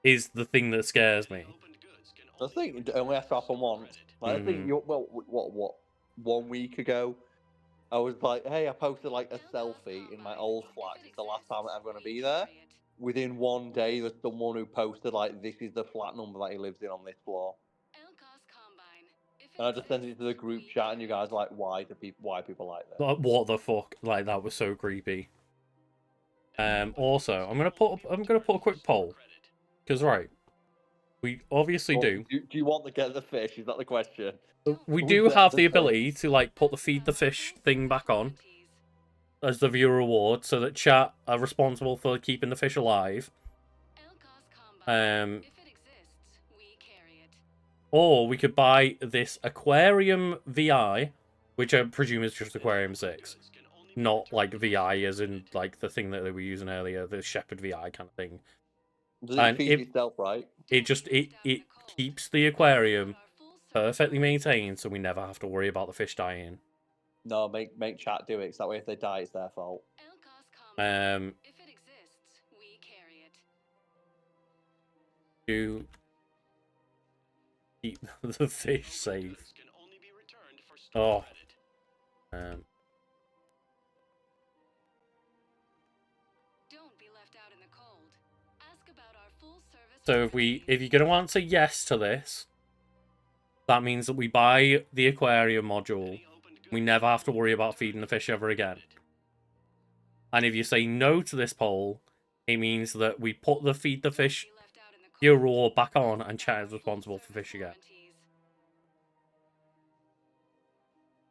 is the thing that scares me.
I think it only has to happen once. Like, I think what 1 week ago, I was like, hey, I posted like a selfie in my old flat. It's the last time I'm going to be there. Within 1 day, there's someone who posted like, this is the flat number that he lives in on this floor. And I just sent it to the group chat, and you guys are like, why people like that?
What the fuck? Like, that was so creepy. Also, I'm gonna put a quick poll, because right, we obviously do.
Do you want to get the fish? Is that the question?
We do have the ability to like put the feed the fish thing back on as the viewer reward, so that chat are responsible for keeping the fish alive. Or we could buy this aquarium VI, which I presume is just Aquarium 6. Not like VI as in like the thing that they were using earlier, the Shepherd VI kind of thing.
Does it feed itself, right?
It keeps the aquarium perfectly maintained, so we never have to worry about the fish dying.
No, make chat do it, so that way if they die, it's their fault.
To keep the fish safe. Oh. So if you're gonna answer yes to this, that means that we buy the aquarium module. We never have to worry about feeding the fish ever again. And if you say no to this poll, it means that we put the feed the fish your raw back on, and chat is responsible for fish again.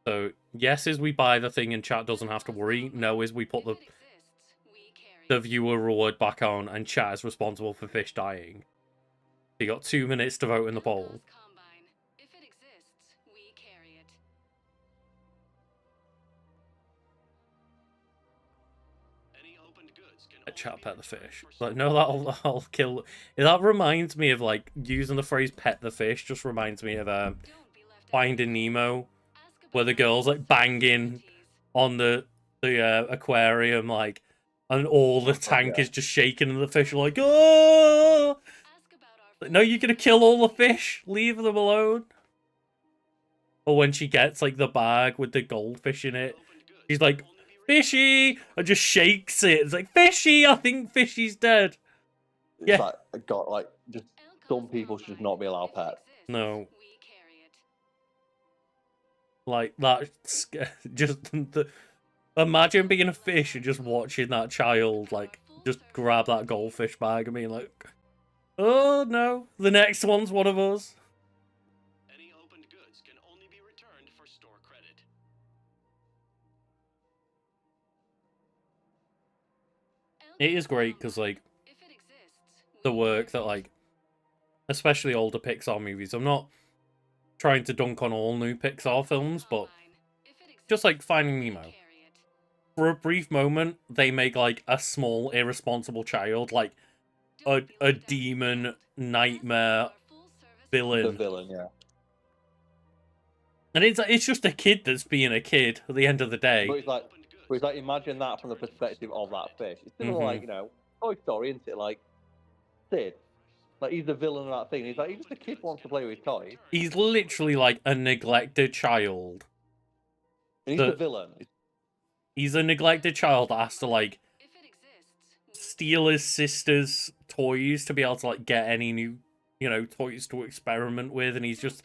So yes is we buy the thing and chat doesn't have to worry. No is we put the viewer reward back on, and chat is responsible for fish dying. So you got 2 minutes to vote in the poll. Chat pet the fish. Like, no, that'll kill. That reminds me of like using the phrase "pet the fish." Just reminds me of Finding Nemo, where the girl's like banging on the aquarium, like, and all the tank is just shaking, and the fish are like, "Oh!" Like, no, you're gonna kill all the fish. Leave them alone. Or when she gets like the bag with the goldfish in it, she's like, "Fishy!" and just shakes it. It's like, "Fishy, I think Fishy's dead."
It's like, God, like, just some people should just not be allowed pets.
No. Like, that's just imagine being a fish and just watching that child like just grab that goldfish bag and being like, "Oh no, the next one's one of us." It is great because, like, the work that, like, especially older Pixar movies. I'm not trying to dunk on all new Pixar films, but just like Finding Nemo. For a brief moment, they make like a small, irresponsible child, like a demon nightmare villain.
The villain, yeah.
And it's just a kid that's being a kid at the end of the day.
But it's like imagine that from the perspective of that fish. It's similar, like, you know, Toy Story, isn't it? Like Sid, like he's the villain of that thing. He's like he's just a kid who wants to play with his toys.
He's literally like a neglected child.
And he's the villain.
He's a neglected child that has to like steal his sister's toys to be able to like get any new, you know, toys to experiment with, and he's just,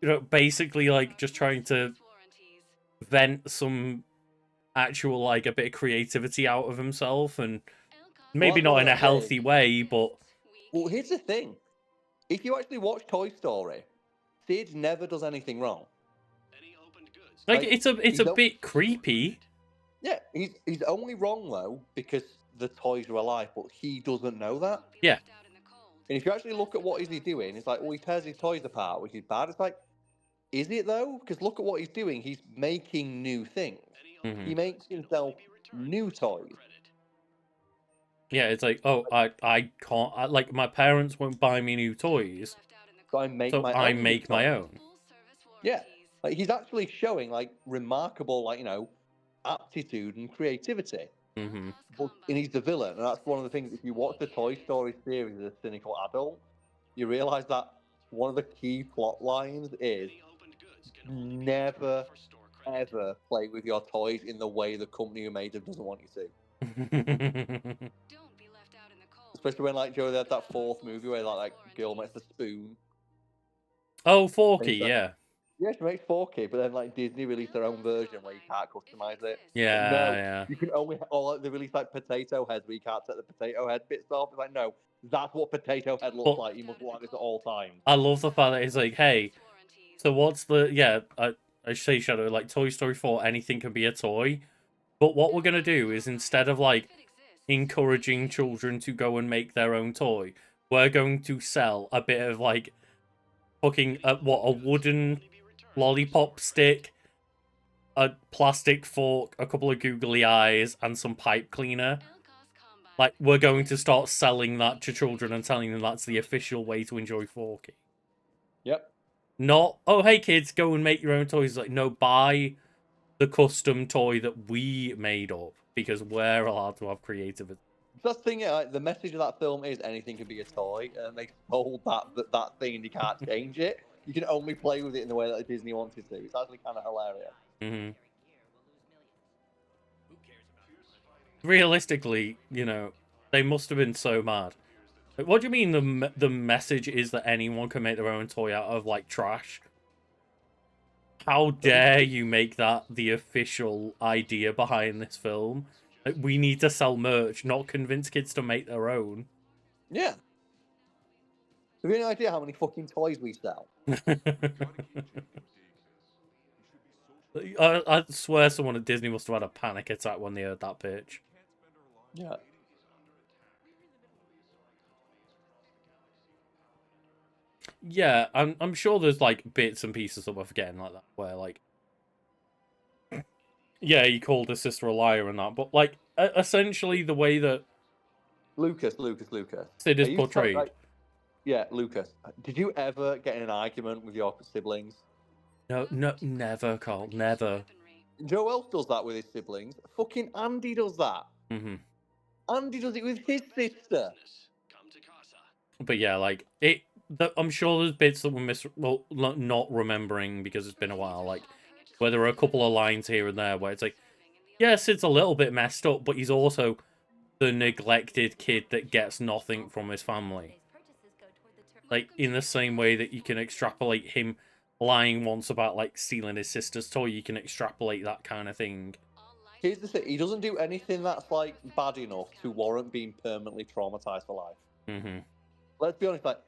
you know, basically like just trying to vent some actual like a bit of creativity out of himself, and maybe not in a healthy way, but
well, here's the thing: if you actually watch Toy Story, Sid never does anything wrong.
Like it's a bit creepy.
Yeah, he's only wrong though because the toys are alive, but he doesn't know that.
Yeah.
And if you actually look at what is he doing, it's like, well, he tears his toys apart, which is bad. It's like, is it though? Because look at what he's doing. He's making new things. He makes himself new toys.
Yeah, it's like, oh, I can't, like, my parents won't buy me new toys,
so I make my own. Yeah, like he's actually showing like remarkable, like, you know, aptitude and creativity. But and he's the villain, and that's one of the things. If you watch the Toy Story series as a cynical adult, you realize that one of the key plot lines is never ever play with your toys in the way the company who made them doesn't want you to. Especially when, like, Joe, they had that fourth movie where like girl makes the spoon.
Oh, Forky, yeah.
Yeah, she makes Forky, but then like Disney released their own version where you can't customize it.
Yeah,
no,
yeah.
you can only, or like, they released like potato heads where you can't take the potato head bits off. It's like, no, that's what potato head looks like. You must look like this at all times.
I love the fact that it's like, hey, so what's the, yeah, I say Shadow, like Toy Story 4, anything can be a toy. But what we're going to do is instead of like encouraging children to go and make their own toy, we're going to sell a bit of like fucking, a wooden lollipop stick, a plastic fork, a couple of googly eyes, and some pipe cleaner. Like, we're going to start selling that to children and telling them that's the official way to enjoy Forky.
Yep.
Not, oh, hey kids, go and make your own toys. Like, no, buy the custom toy that we made up, because we're allowed to have creativity.
That's the thing, yeah, like, the message of that film is anything can be a toy, and they sold that thing and you can't change it. You can only play with it in the way that Disney wants it to. It's actually kind of hilarious.
Realistically, you know, they must have been so mad. Like, what do you mean the message is that anyone can make their own toy out of, like, trash? How dare you make that the official idea behind this film? Like, we need to sell merch, not convince kids to make their own.
Yeah. Have you any idea how many fucking toys we sell?
I swear someone at Disney must have had a panic attack when they heard that pitch.
Yeah.
Yeah, I'm sure there's like bits and pieces that we're forgetting like that, where like, yeah, he called his sister a liar and that, but like essentially the way that
Lucas
Sid is portrayed.
Yeah, Lucas. Did you ever get in an argument with your siblings?
No, never, Carl, never.
Joe else does that with his siblings. Fucking Andy does that. Andy does it with his sister.
But yeah, like I'm sure there's bits that we're not remembering because it's been a while. Like where there are a couple of lines here and there where it's like, yeah, Sid's a little bit messed up, but he's also the neglected kid that gets nothing from his family. Like in the same way that you can extrapolate him lying once about like stealing his sister's toy, you can extrapolate that kind of thing.
Here's the thing: he doesn't do anything that's like bad enough to warrant being permanently traumatized for life. Let's be honest, like,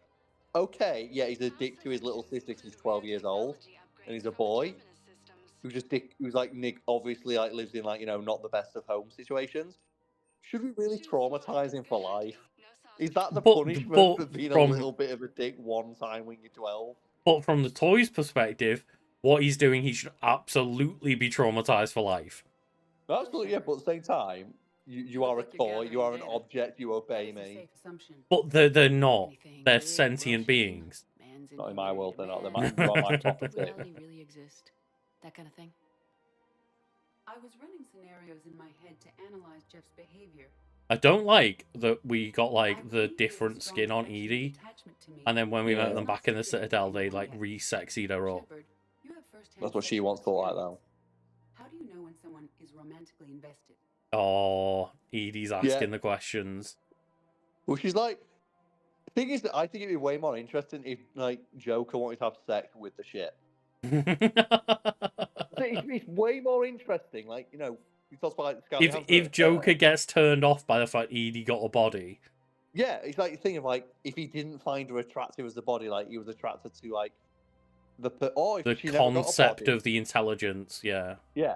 okay, yeah, he's a dick to his little sister because he's 12 years old, and he's a boy who's like Nick, obviously like lives in like, you know, not the best of home situations. Should we really traumatize him for life? Is that the
But-
punishment
but
for being
from-
a little bit of a dick one time when you're 12?
But from the toy's perspective, what he's doing, he should absolutely be traumatized for life.
Absolutely, yeah, but at the same time, you are a toy, you are an object, you obey me.
But they're not. They're sentient beings.
Not in my world, they're not. You are my property.
Really exist? That kind of thing. I was running scenarios in my head to analyze Jeff's behavior.
I don't like that we got like the different skin on Edie, and then when we met them back in the Citadel, they like re-sexied her up.
That's what she wants to look like, though.
How do you know when someone is romantically invested?
Oh, Edie's asking the questions.
Well, she's like, the thing is that I think it'd be way more interesting if like Joker wanted to have sex with the shit. It's way more interesting. Like, you know, we talked about like Scarlet
if Joker gets turned off by the fact Edie got a body.
Yeah, it's like the thing of like if he didn't find her attractive as the body, like he was attracted to like the
concept of the intelligence. Yeah.
Yeah.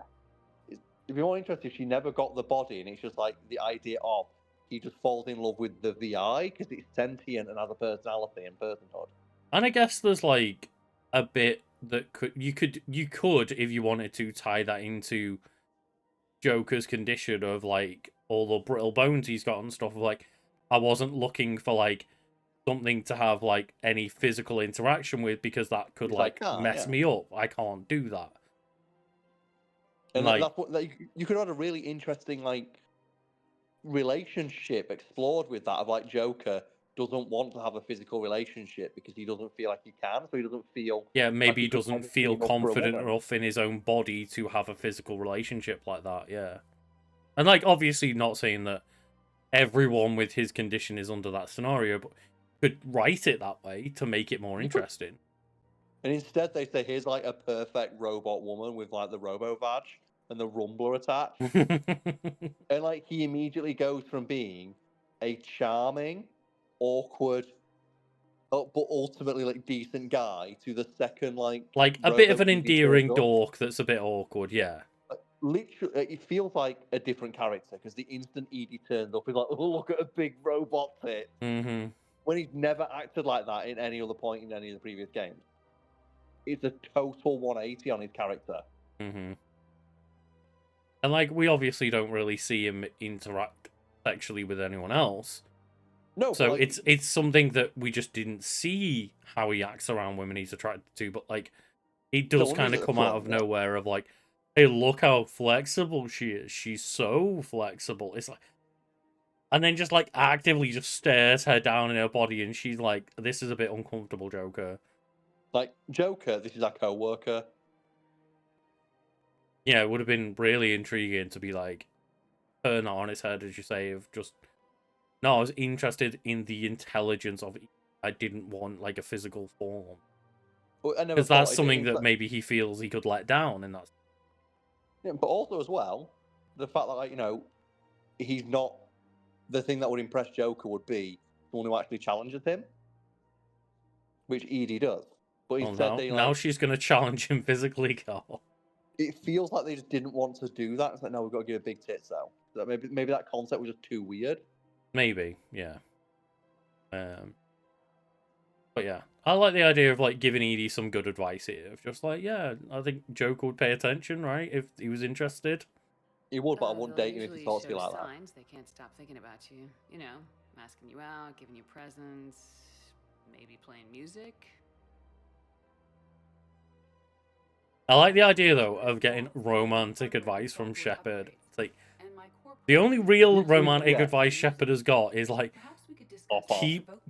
It'd be more interesting if she never got the body, and it's just like the idea of he just falls in love with the VI because it's sentient and has a personality and personhood.
And I guess there's like a bit that you could if you wanted to tie that into Joker's condition of like all the brittle bones he's got and stuff. Like, I wasn't looking for like something to have like any physical interaction with because that could mess me up. I can't do that.
And that's what you could have had a really interesting like relationship explored with that of like Joker doesn't want to have a physical relationship because he doesn't feel like he can, so he doesn't feel
maybe he doesn't feel confident enough in his own body to have a physical relationship like that. Yeah, and like obviously not saying that everyone with his condition is under that scenario, but could write it that way to make it more interesting.
And instead they say here's like a perfect robot woman with like the robo vag and the rumbler attached. And like he immediately goes from being a charming, awkward, but ultimately like decent guy to the second like
a bit of an endearing dork that's a bit awkward. Yeah.
Literally, it feels like a different character because the instant Edie turns up, he's like, "Oh, look at a big robot tit."
Mm-hmm.
When he's never acted like that in any other point in any of the previous games. It's a total 180 on his character.
Mm-hmm. And like, we obviously don't really see him interact sexually with anyone else.
No,
so like, it's something that we just didn't see how he acts around women he's attracted to, but like, it does kind of come out of nowhere of like, hey, look how flexible she is. She's so flexible. It's like, and then just like actively just stares her down in her body, and she's like, "This is a bit uncomfortable, Joker."
Like, Joker, this is our co-worker.
Yeah, it would have been really intriguing to be like, turn that on its head, as you say, of just, no, I was interested in the intelligence of it. I didn't want like a physical form. Because that's something that maybe he feels he could let down, and that's.
Yeah, but also as well, the fact that, like, you know, he's not the thing that would impress Joker would be someone who actually challenges him, which Edie does. But instead,
now she's going to challenge him physically, Carl.
It feels like they just didn't want to do that. It's like, no, we've got to give her big tits though. So maybe that concept was just too weird.
Maybe, yeah. But yeah, I like the idea of like giving Edie some good advice here. Of just like, yeah, I think Joker would pay attention, right, if he was interested.
He would, but I wouldn't date him if he starts to be like that.
They can't stop thinking about you. You know, asking you out, giving you presents, maybe playing music.
I like the idea though of getting romantic advice from Shepard. It's like the only real romantic advice Shepard has got is like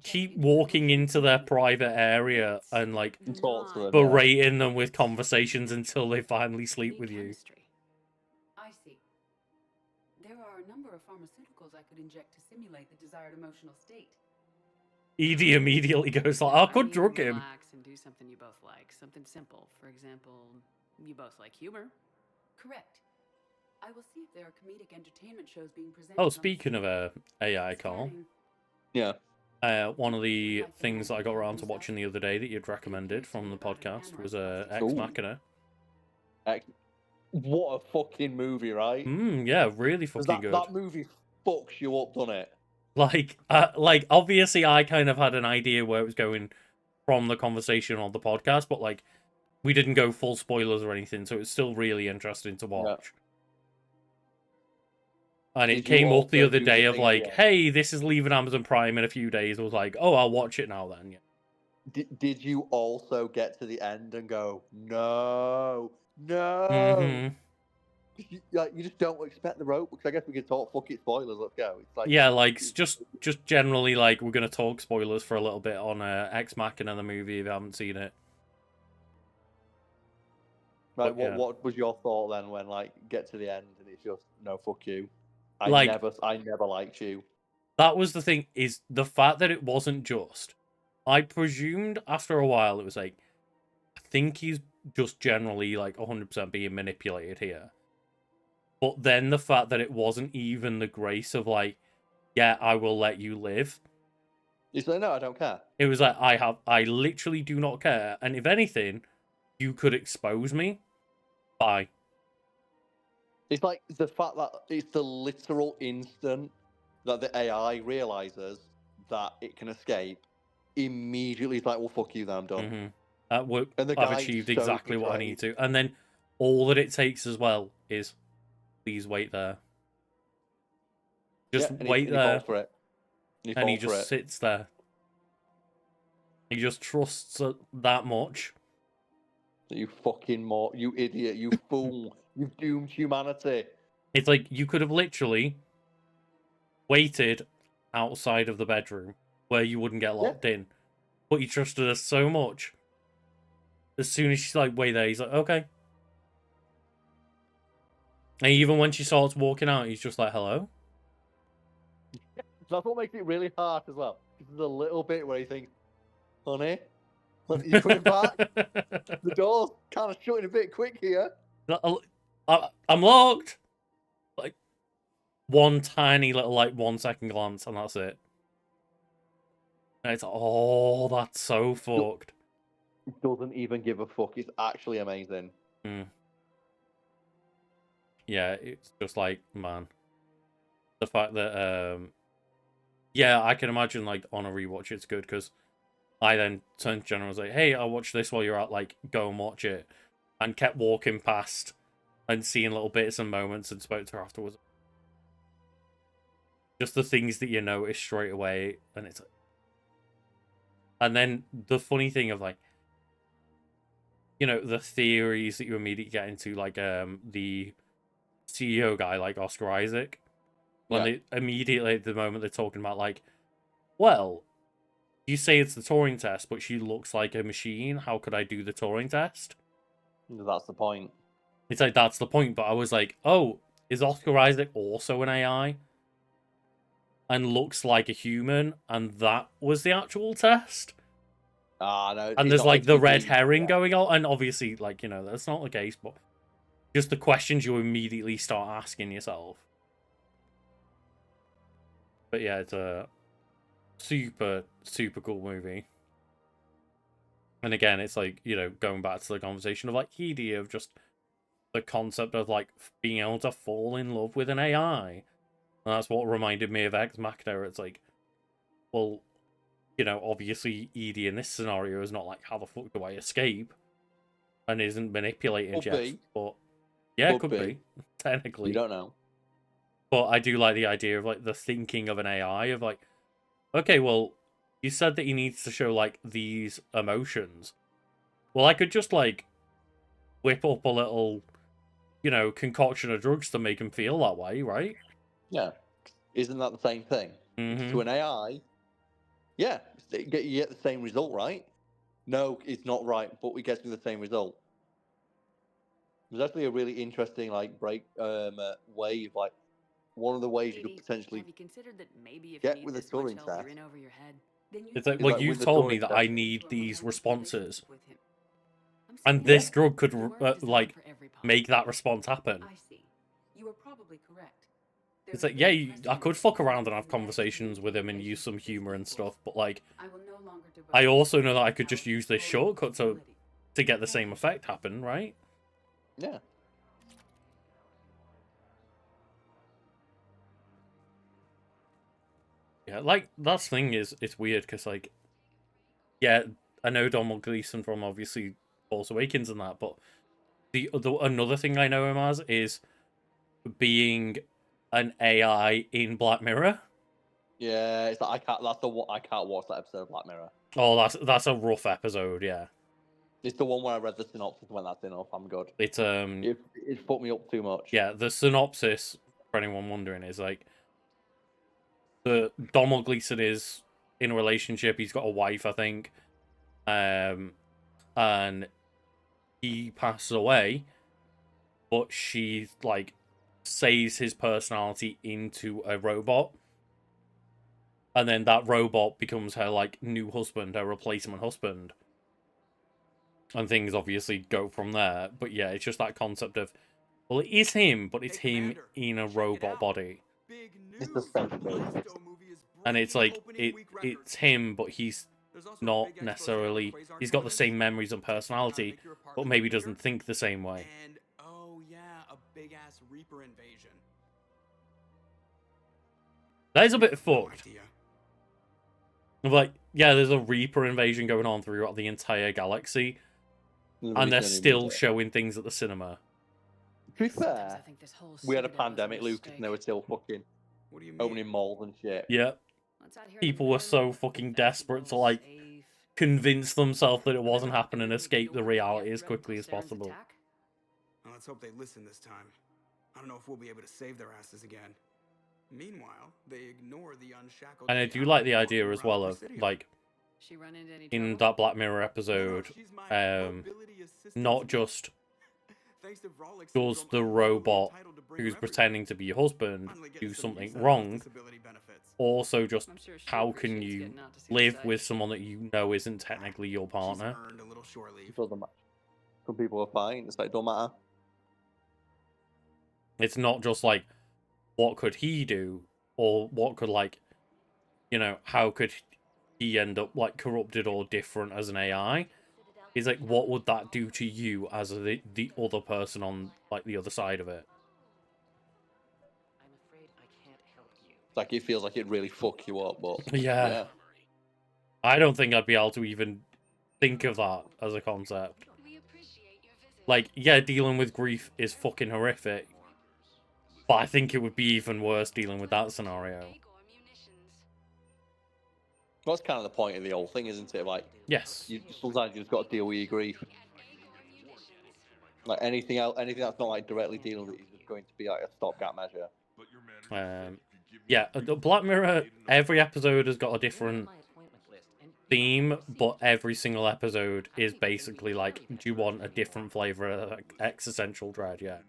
keep walking into their private area and like berating them with conversations until they finally sleep with you.
I see. There are a number of pharmaceuticals I could inject to simulate the desired emotional state.
Edie immediately goes like, I could drug him.
Relax and do something you both like. Something simple. For example, you both like humor.
Correct. I will see if there are comedic entertainment shows being presented.
Oh, speaking of AI, Carl.
Yeah.
One of the things that I got around to watching the other day that you'd recommended from the podcast was Ex Machina.
What a fucking movie, right?
Yeah, really fucking good.
That movie fucks you up, doesn't it?
Like obviously I kind of had an idea where it was going from the conversation on the podcast, but like we didn't go full spoilers or anything, so it's still really interesting to watch. And it came up the other day of like, hey, this is leaving Amazon Prime in a few days. I was like, oh, I'll watch it now then. Yeah.
Did you also get to the end and go, no?
Mm-hmm.
You just don't expect the rope, because I guess we could talk fuck it spoilers, let's go. It's like,
yeah, like just generally like we're gonna talk spoilers for a little bit on Ex Machina, the movie, if you haven't seen it.
Right, what was your thought then when like get to the end and it's just no, fuck you? I
Like,
never liked you.
That was the thing, is the fact that it wasn't just. I presumed after a while it was like, I think he's just generally like 100% being manipulated here. But then the fact that it wasn't even the grace of like, yeah, I will let you live.
He's like, no, I don't care.
It was like, I literally do not care. And if anything, you could expose me. Bye.
It's like the fact that it's the literal instant that the AI realizes that it can escape. Immediately, it's like, well, fuck you, then I'm done.
Mm-hmm.
And the
I've
guy's
achieved
so
exactly what I need to. And then all that it takes as well is, please wait there. Just wait there.
He falls for it.
And he just sits there. He just trusts that much.
You fucking you idiot, you fool. You've doomed humanity.
It's like you could have literally waited outside of the bedroom where you wouldn't get locked in. But you trusted her so much. As soon as she's like, wait there, he's like, okay. And even when she starts walking out, he's just like, hello?
That's what makes it really hard as well. There's a little bit where you think, honey, you coming back? The door's kind of shutting a bit quick here.
I'm locked. Like one tiny little 1 second glance, and that's it. And it's that's so fucked.
It doesn't even give a fuck. It's actually amazing.
Yeah, it's just like, man, the fact that yeah, I can imagine like on a rewatch it's good, because I then turned to Jenna and was like, hey, I'll watch this while you're out, like, go and watch it. And kept walking past and seeing little bits and moments and spoke to her afterwards. Just the things that you notice straight away. And it's like... And then the funny thing of, like, you know, the theories that you immediately get into, like, the CEO guy, like Oscar Isaac. When they immediately, at the moment, they're talking about, like, well... You say it's the Turing test, but she looks like a machine. How could I do the Turing test?
That's the point.
It's like, that's the point. But I was like, oh, is Oscar Isaac also an AI? And looks like a human? And that was the actual test?
No.
And there's like the red herring going on. And obviously, like, you know, that's not the case. But just the questions you immediately start asking yourself. But yeah, it's a... super cool movie. And again, it's like, you know, going back to the conversation of like Hedy, of just the concept of like being able to fall in love with an AI. And that's what reminded me of Ex Machina. It's like, well, you know, obviously Edie in this scenario is not like, how the fuck do I escape? And isn't manipulating Jeff. But yeah, could be. Technically.
You don't know.
But I do like the idea of like the thinking of an AI of like, okay, well, you said that he needs to show, like, these emotions. Well, I could just, like, whip up a little, you know, concoction of drugs to make him feel that way, right?
Yeah. Isn't that the same thing?
Mm-hmm.
To an AI, yeah, you get the same result, right? No, it's not right, but we get to the same result. There's actually a really interesting, like, way of, like, one of the ways you could potentially
have you considered that maybe if
get
you
with
need
a
this much
Turing
help,
test.
you're in over your head, then you
It's like, well, you told me that I need these responses. And this drug could, like, make that response happen.
I see. You are probably correct.
It's like, yeah, I could fuck around and have conversations with him and use some humor and stuff, but, like, I also know that I could just use this shortcut to get the same effect happen, right?
Yeah.
Yeah, like that's the thing is it's weird because like, yeah, I know Donald Gleason from obviously Force Awakens and that, but another thing I know him as is being an AI in Black Mirror.
Yeah, it's like I can't watch that episode of Black Mirror.
Oh, that's a rough episode, yeah.
It's the one where I read the synopsis and went, that's enough, I'm good.
It's
it fucked me up too much.
Yeah, the synopsis, for anyone wondering, is like the Donald Gleason is in a relationship, he's got a wife, I think. And he passes away, but she like saves his personality into a robot. And then that robot becomes her like new husband, her replacement husband. And things obviously go from there. But yeah, it's just that concept of, well, it is him, but it's him in a robot body.
It's the same thing.
And it's like it's him, but he's not necessarily, he's got the same memories and personality, but maybe doesn't think the same way.
And oh yeah, a big ass Reaper invasion.
That is a bit fucked. Like, yeah, there's a Reaper invasion going on throughout the entire galaxy, and they're still showing things at the cinema.
To be fair, we had a pandemic, Lucas, and they were still fucking opening malls and shit.
Yeah. People were so fucking desperate to, like, convince themselves that it wasn't happening and escape the reality as quickly as possible.
Well, let's hope they listen this time. I don't know if we'll be able to save their asses again. Meanwhile, they ignore the unshackled.
And I do like the idea as well of, like, in that Black Mirror episode, not just does the robot who's pretending to be your husband do something wrong, also just how can you live with someone that you know isn't technically your partner?
Some people are fine, it's like, it don't matter.
It's not just like, what could he do? Or what could, like, you know, how could he end up, like, corrupted or different as an AI? It's like, what would that do to you as the other person on, like, the other side of it?
It's like, it feels like it really fuck you up, but...
Yeah. I don't think I'd be able to even think of that as a concept. Like, yeah, dealing with grief is fucking horrific. But I think it would be even worse dealing with that scenario.
That's kind of the point of the whole thing, isn't it? Like,
yes,
sometimes you just got to deal with your grief. Like anything else, anything that's not like directly dealing with it is just going to be like a stopgap measure.
Yeah, the Black Mirror, every episode has got a different theme, but every single episode is basically like, do you want a different flavor of existential dread? Yeah.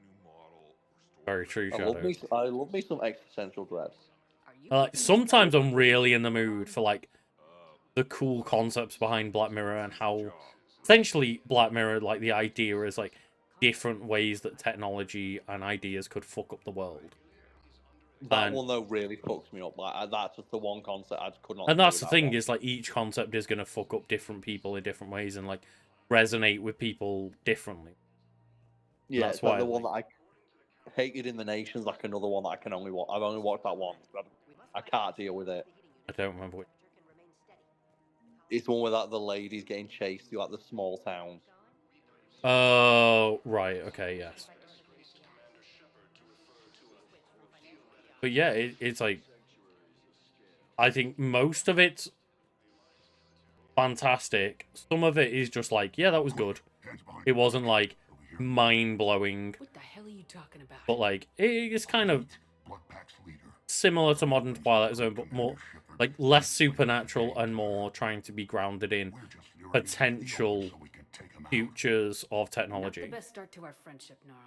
Very true, Shadow.
I love me some existential dread.
Like, sometimes I'm really in the mood for, like, the cool concepts behind Black Mirror and how, essentially, Black Mirror, like, the idea is, like, different ways that technology and ideas could fuck up the world.
That one, though, really fucks me up. Like, that's just the one concept I could not...
And that's the thing, is, like, each concept is going to fuck up different people in different ways and, like, resonate with people differently.
Yeah, that's why the one that I hated in the Nations, like another one that I can only watch. I've only watched that once. I can't deal with it.
I don't remember which.
It's the one where the lady's getting chased through like the small town.
Oh, right. Okay, yes. But yeah, it's like, I think most of it's fantastic. Some of it is just like, yeah, that was good. It wasn't like mind-blowing.
What the hell are you talking about?
But like, it's kind of similar to modern Twilight Zone, but more like less supernatural and more trying to be grounded in potential futures of technology.
Not the best start to our friendship, Gnarl.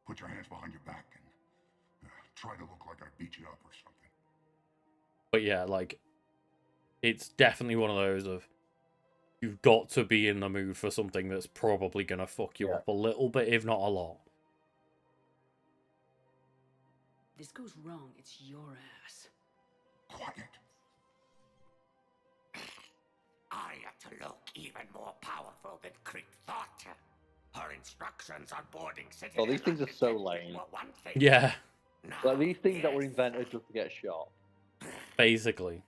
Put your hands behind your back and try to look like I beat you up or something.
But yeah, like, it's definitely one of those of, you've got to be in the mood for something that's probably gonna fuck you up a little bit, if not a lot.
This goes wrong, it's your ass.
Quiet.
I am to look even more powerful than Creek thought. Her instructions on boarding city.
Oh, these things are so lame.
Yeah.
Like these things that were invented just to get shot.
Basically.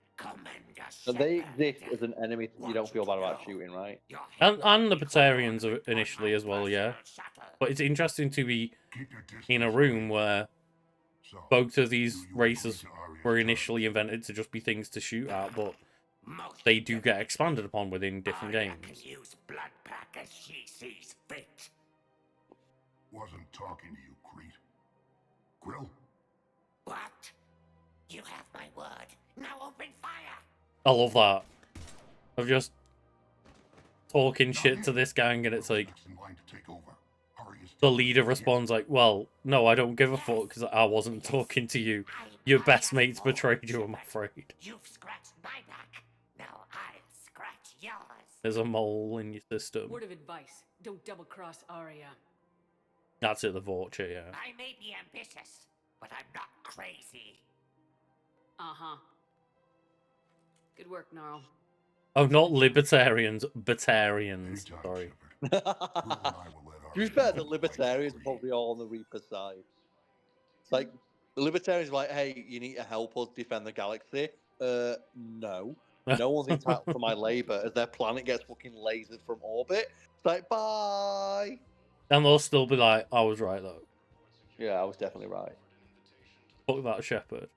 And they exist as an enemy that you don't feel bad about shooting, right?
And libertarians initially as well, yeah. But it's interesting to be in a room where both of these races were initially invented to just be things to shoot at, but they do get expanded upon within different games.
Use blood pack as she sees fit.
Wasn't talking to you, Crete. Grill?
What? You have my word. Now open fire.
I love that. Of just talking shit to this gang, and it's like the leader responds like, "Well, no, I don't give a fuck because I wasn't talking to you. Your best mates betrayed you, I'm afraid."
You've scratched my back. Now I'll scratch yours.
There's a mole in your system.
Word of advice: don't double-cross Arya.
That's it, the vulture, yeah.
I may be ambitious, but I'm not crazy.
Uh-huh. Good work, Gnarl.
Oh,
not libertarians, batarians. Sorry.
To be fair, the libertarians are probably all on the Reaper's side. It's like, the libertarians are like, hey, you need to help us defend the galaxy. No. No one's entitled to my labor as their planet gets fucking lasered from orbit. It's like, bye.
And they'll still be like, I was right, though.
Yeah, I was definitely right.
Fuck that shepherd.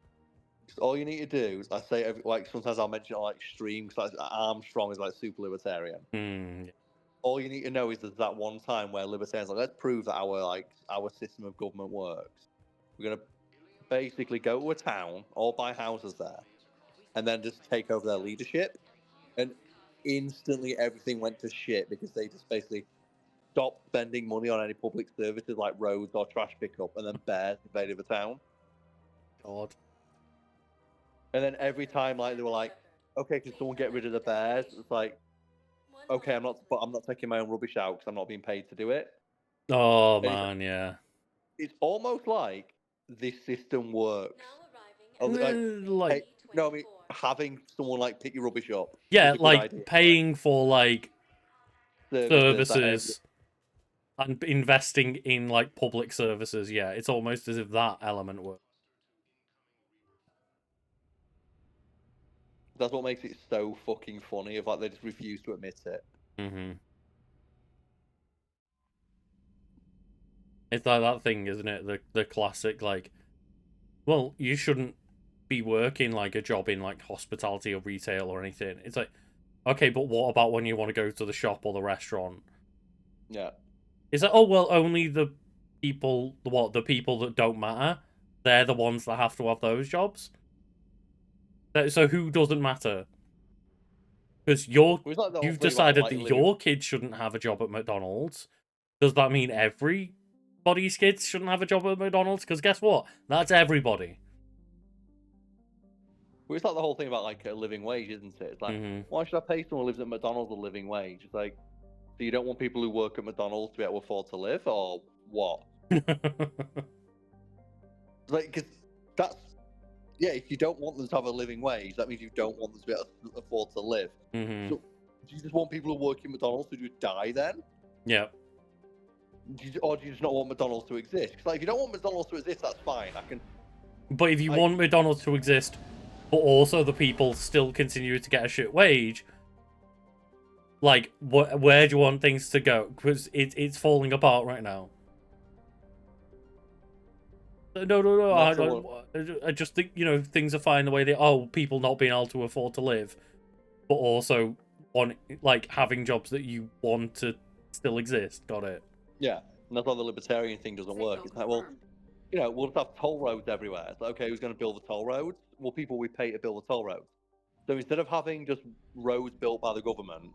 All you need to do is, I say, like, sometimes I'll mention it on, like, stream, because like, Armstrong is, like, super libertarian. All you need to know is there's that one time where libertarians are like, let's prove that our system of government works. We're going to basically go to a town, all buy houses there, and then just take over their leadership. And instantly everything went to shit because they just basically stopped spending money on any public services like roads or trash pickup, and then bears invaded the town.
God.
And then every time, like, they were like, okay, can someone get rid of the bears? It's like, okay, I'm not taking my own rubbish out because I'm not being paid to do it.
Oh, man, yeah.
It's almost like this system works.
Like,
no, I mean, having someone, like, pick your rubbish up.
Yeah,
is a good
like,
idea.
paying for, like,
services
and investing in, like, public services, yeah. It's almost as if that element works.
That's what makes it so fucking funny, of like, they just refuse to admit it.
Mm-hmm. It's like that thing, isn't it? The classic, like, well, you shouldn't be working, like, a job in, like, hospitality or retail or anything. It's like, okay, but what about when you want to go to the shop or the restaurant?
Yeah.
It's like, oh, well, only the people, the people that don't matter, they're the ones that have to have those jobs? So who doesn't matter? Because you've decided that your kids shouldn't have a job at McDonald's. Does that mean everybody's kids shouldn't have a job at McDonald's? Because guess what? That's everybody.
Well, it's like the whole thing about, like, a living wage, isn't it? It's like, why should I pay someone who lives at McDonald's a living wage? It's like, so you don't want people who work at McDonald's to be able to afford to live, or what? Like, because that's, yeah, if you don't want them to have a living wage, that means you don't want them to be able to afford to live. So, do you just want people who work in McDonald's to just die then?
Yeah.
Or do you just not want McDonald's to exist? Because, like, if you don't want McDonald's to exist, that's fine.
But if you want McDonald's to exist, but also the people still continue to get a shit wage, like, where do you want things to go? Because it's falling apart right now. No. I just think, you know, things are fine the way they are. People not being able to afford to live, but also having jobs that you want to still exist. Got it.
Yeah, and that's why the libertarian thing doesn't work. It's like, well, you know, we'll just have toll roads everywhere. It's like, okay, who's going to build the toll roads? Well, people we pay to build the toll roads. So instead of having just roads built by the government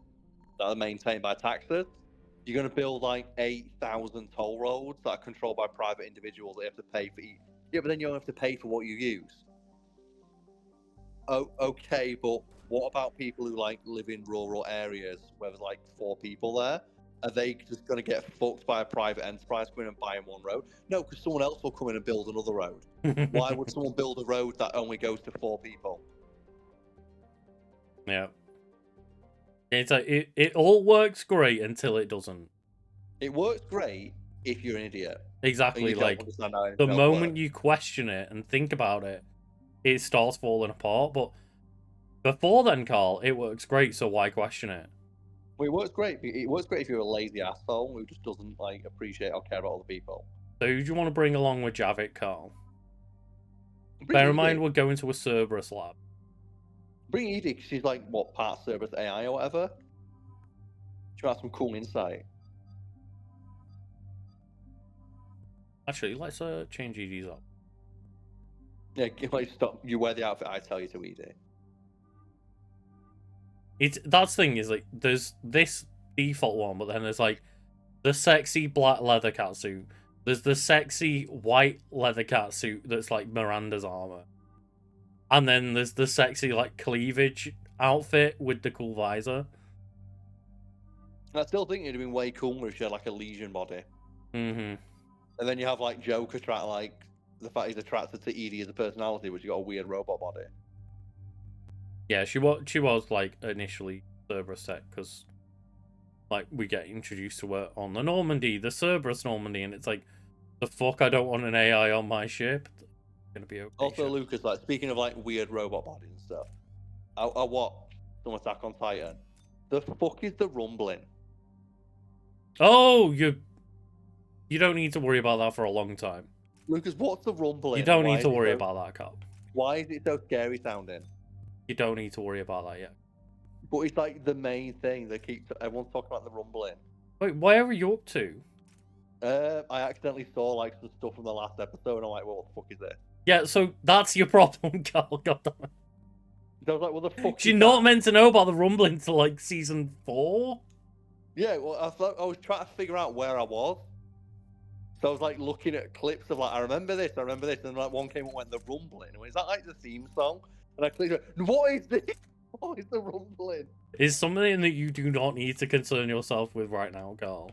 that are maintained by taxes, you're going to build, like, 8,000 toll roads that are controlled by private individuals that you have to pay for each. Yeah, but then you don't have to pay for what you use. Oh, okay, but what about people who, like, live in rural areas where there's, like, 4 people there? Are they just going to get fucked by a private enterprise coming in and buying one road? No, because someone else will come in and build another road. Why would someone build a road that only goes to 4 people?
Yeah. It's like, it all works great until it doesn't.
It works great if you're an idiot.
Exactly, like, the moment you question it and think about it, it starts falling apart. But before then, Carl, it works great. So why question it?
Well, it works great. It works great if you're a lazy asshole who just doesn't like appreciate or care about other people.
So who do you want to bring along with Javik, Carl?
Bring
Bear in
Edie.
mind, we're going to a Cerberus lab.
Bring Edie, because she's like, what, part Cerberus AI or whatever? She might have some cool insight.
Actually, let's change Edie's up.
Yeah, like, stop. You wear the outfit I tell you to, Edie.
That's the thing is, like, there's this default one, but then there's like the sexy black leather catsuit. There's the sexy white leather catsuit that's like Miranda's armor. And then there's the sexy like cleavage outfit with the cool visor.
I still think it'd have been way cooler if she had like a Legion body.
Mm-hmm.
And then you have like Joker try to like the fact he's attracted to Edie as a personality, but she got a weird robot body.
Yeah, she was like initially Cerberus set because like we get introduced to her on the Normandy, the Cerberus Normandy, and it's like the fuck, I don't want an AI on my ship. It's gonna be okay.
Also, Lucas, like speaking of like weird robot bodies and stuff, I watched some Attack on Titan. The fuck is the rumbling?
Oh, you don't need to worry about that for a long time.
Lucas, what's the rumbling?
You don't need to worry about that, Carl.
Why is it so scary sounding?
You don't need to worry about that yet.
But it's like the main thing that keeps everyone's talking about the rumbling.
Wait, where are you up to?
I accidentally saw like some stuff from the last episode, and I'm like, well, what the fuck is this?
Yeah, so that's your problem, Carl. God damn it.
So I was like, what the fuck?
You're not meant to know about the rumbling until like season 4.
Yeah, well, I was trying to figure out where I was. So I was like looking at clips of like, I remember this, and like one came up when the rumbling. And is that like the theme song? And I clicked, what is this? What is the rumbling?
It's something that you do not need to concern yourself with right now, Carl.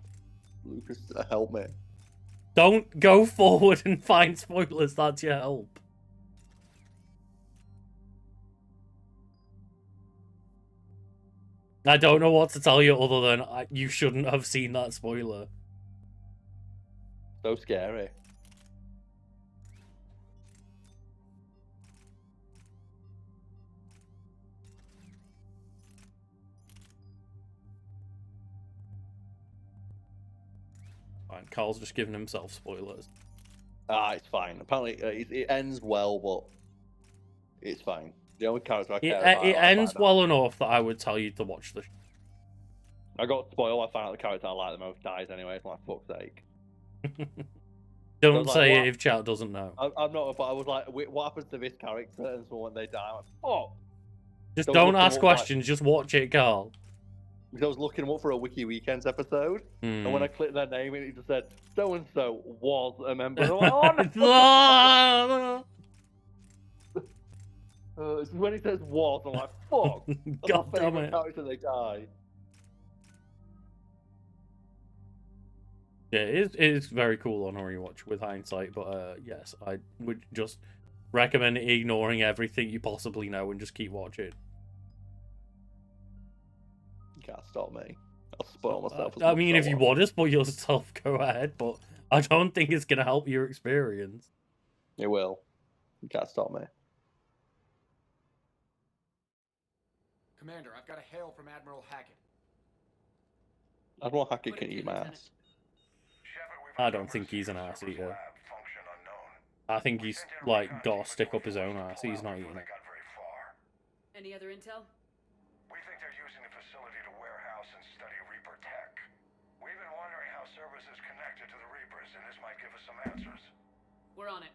Lucas, help me.
Don't go forward and find spoilers. That's your help. I don't know what to tell you other than you shouldn't have seen that spoiler.
So scary.
Fine, Carl's just giving himself spoilers.
It's fine. Apparently, it ends well, but it's fine. The only character I care about.
It ends well enough that I would tell you to watch the.
I got spoiled. I found out the character I like the most dies anyway. For my fuck's sake.
Don't say it if chat doesn't know.
I'm not, but I was like, what happens to this character? And so when they die, I'm like, fuck.
Just don't ask questions. Just watch it, Carl.
Because I was looking them up for a Wiki Weekends episode, and when I clicked their name, it just said so and so was a member. I'm like, oh, no. When it says was, I'm like, fuck. That's
God
my
damn
favorite
it.
character. They die.
Yeah, it is very cool on a rewatch with hindsight, but yes, I would just recommend ignoring everything you possibly know and just keep watching.
You can't stop me. I'll spoil myself.
I mean, if you want to spoil yourself, go ahead, but I don't think it's going to help your experience.
It will. You can't stop me.
Commander, I've got a hail from Admiral Hackett.
Admiral Hackett can eat my ass.
I don't think he's an ass eater. I think he's, like, got to stick up his own ass. He's not eating it.
Any other intel?
We think they're using the facility to warehouse and study Reaper tech. We've been wondering how Cerberus is connected to the Reapers, and this might give us some answers.
We're on it.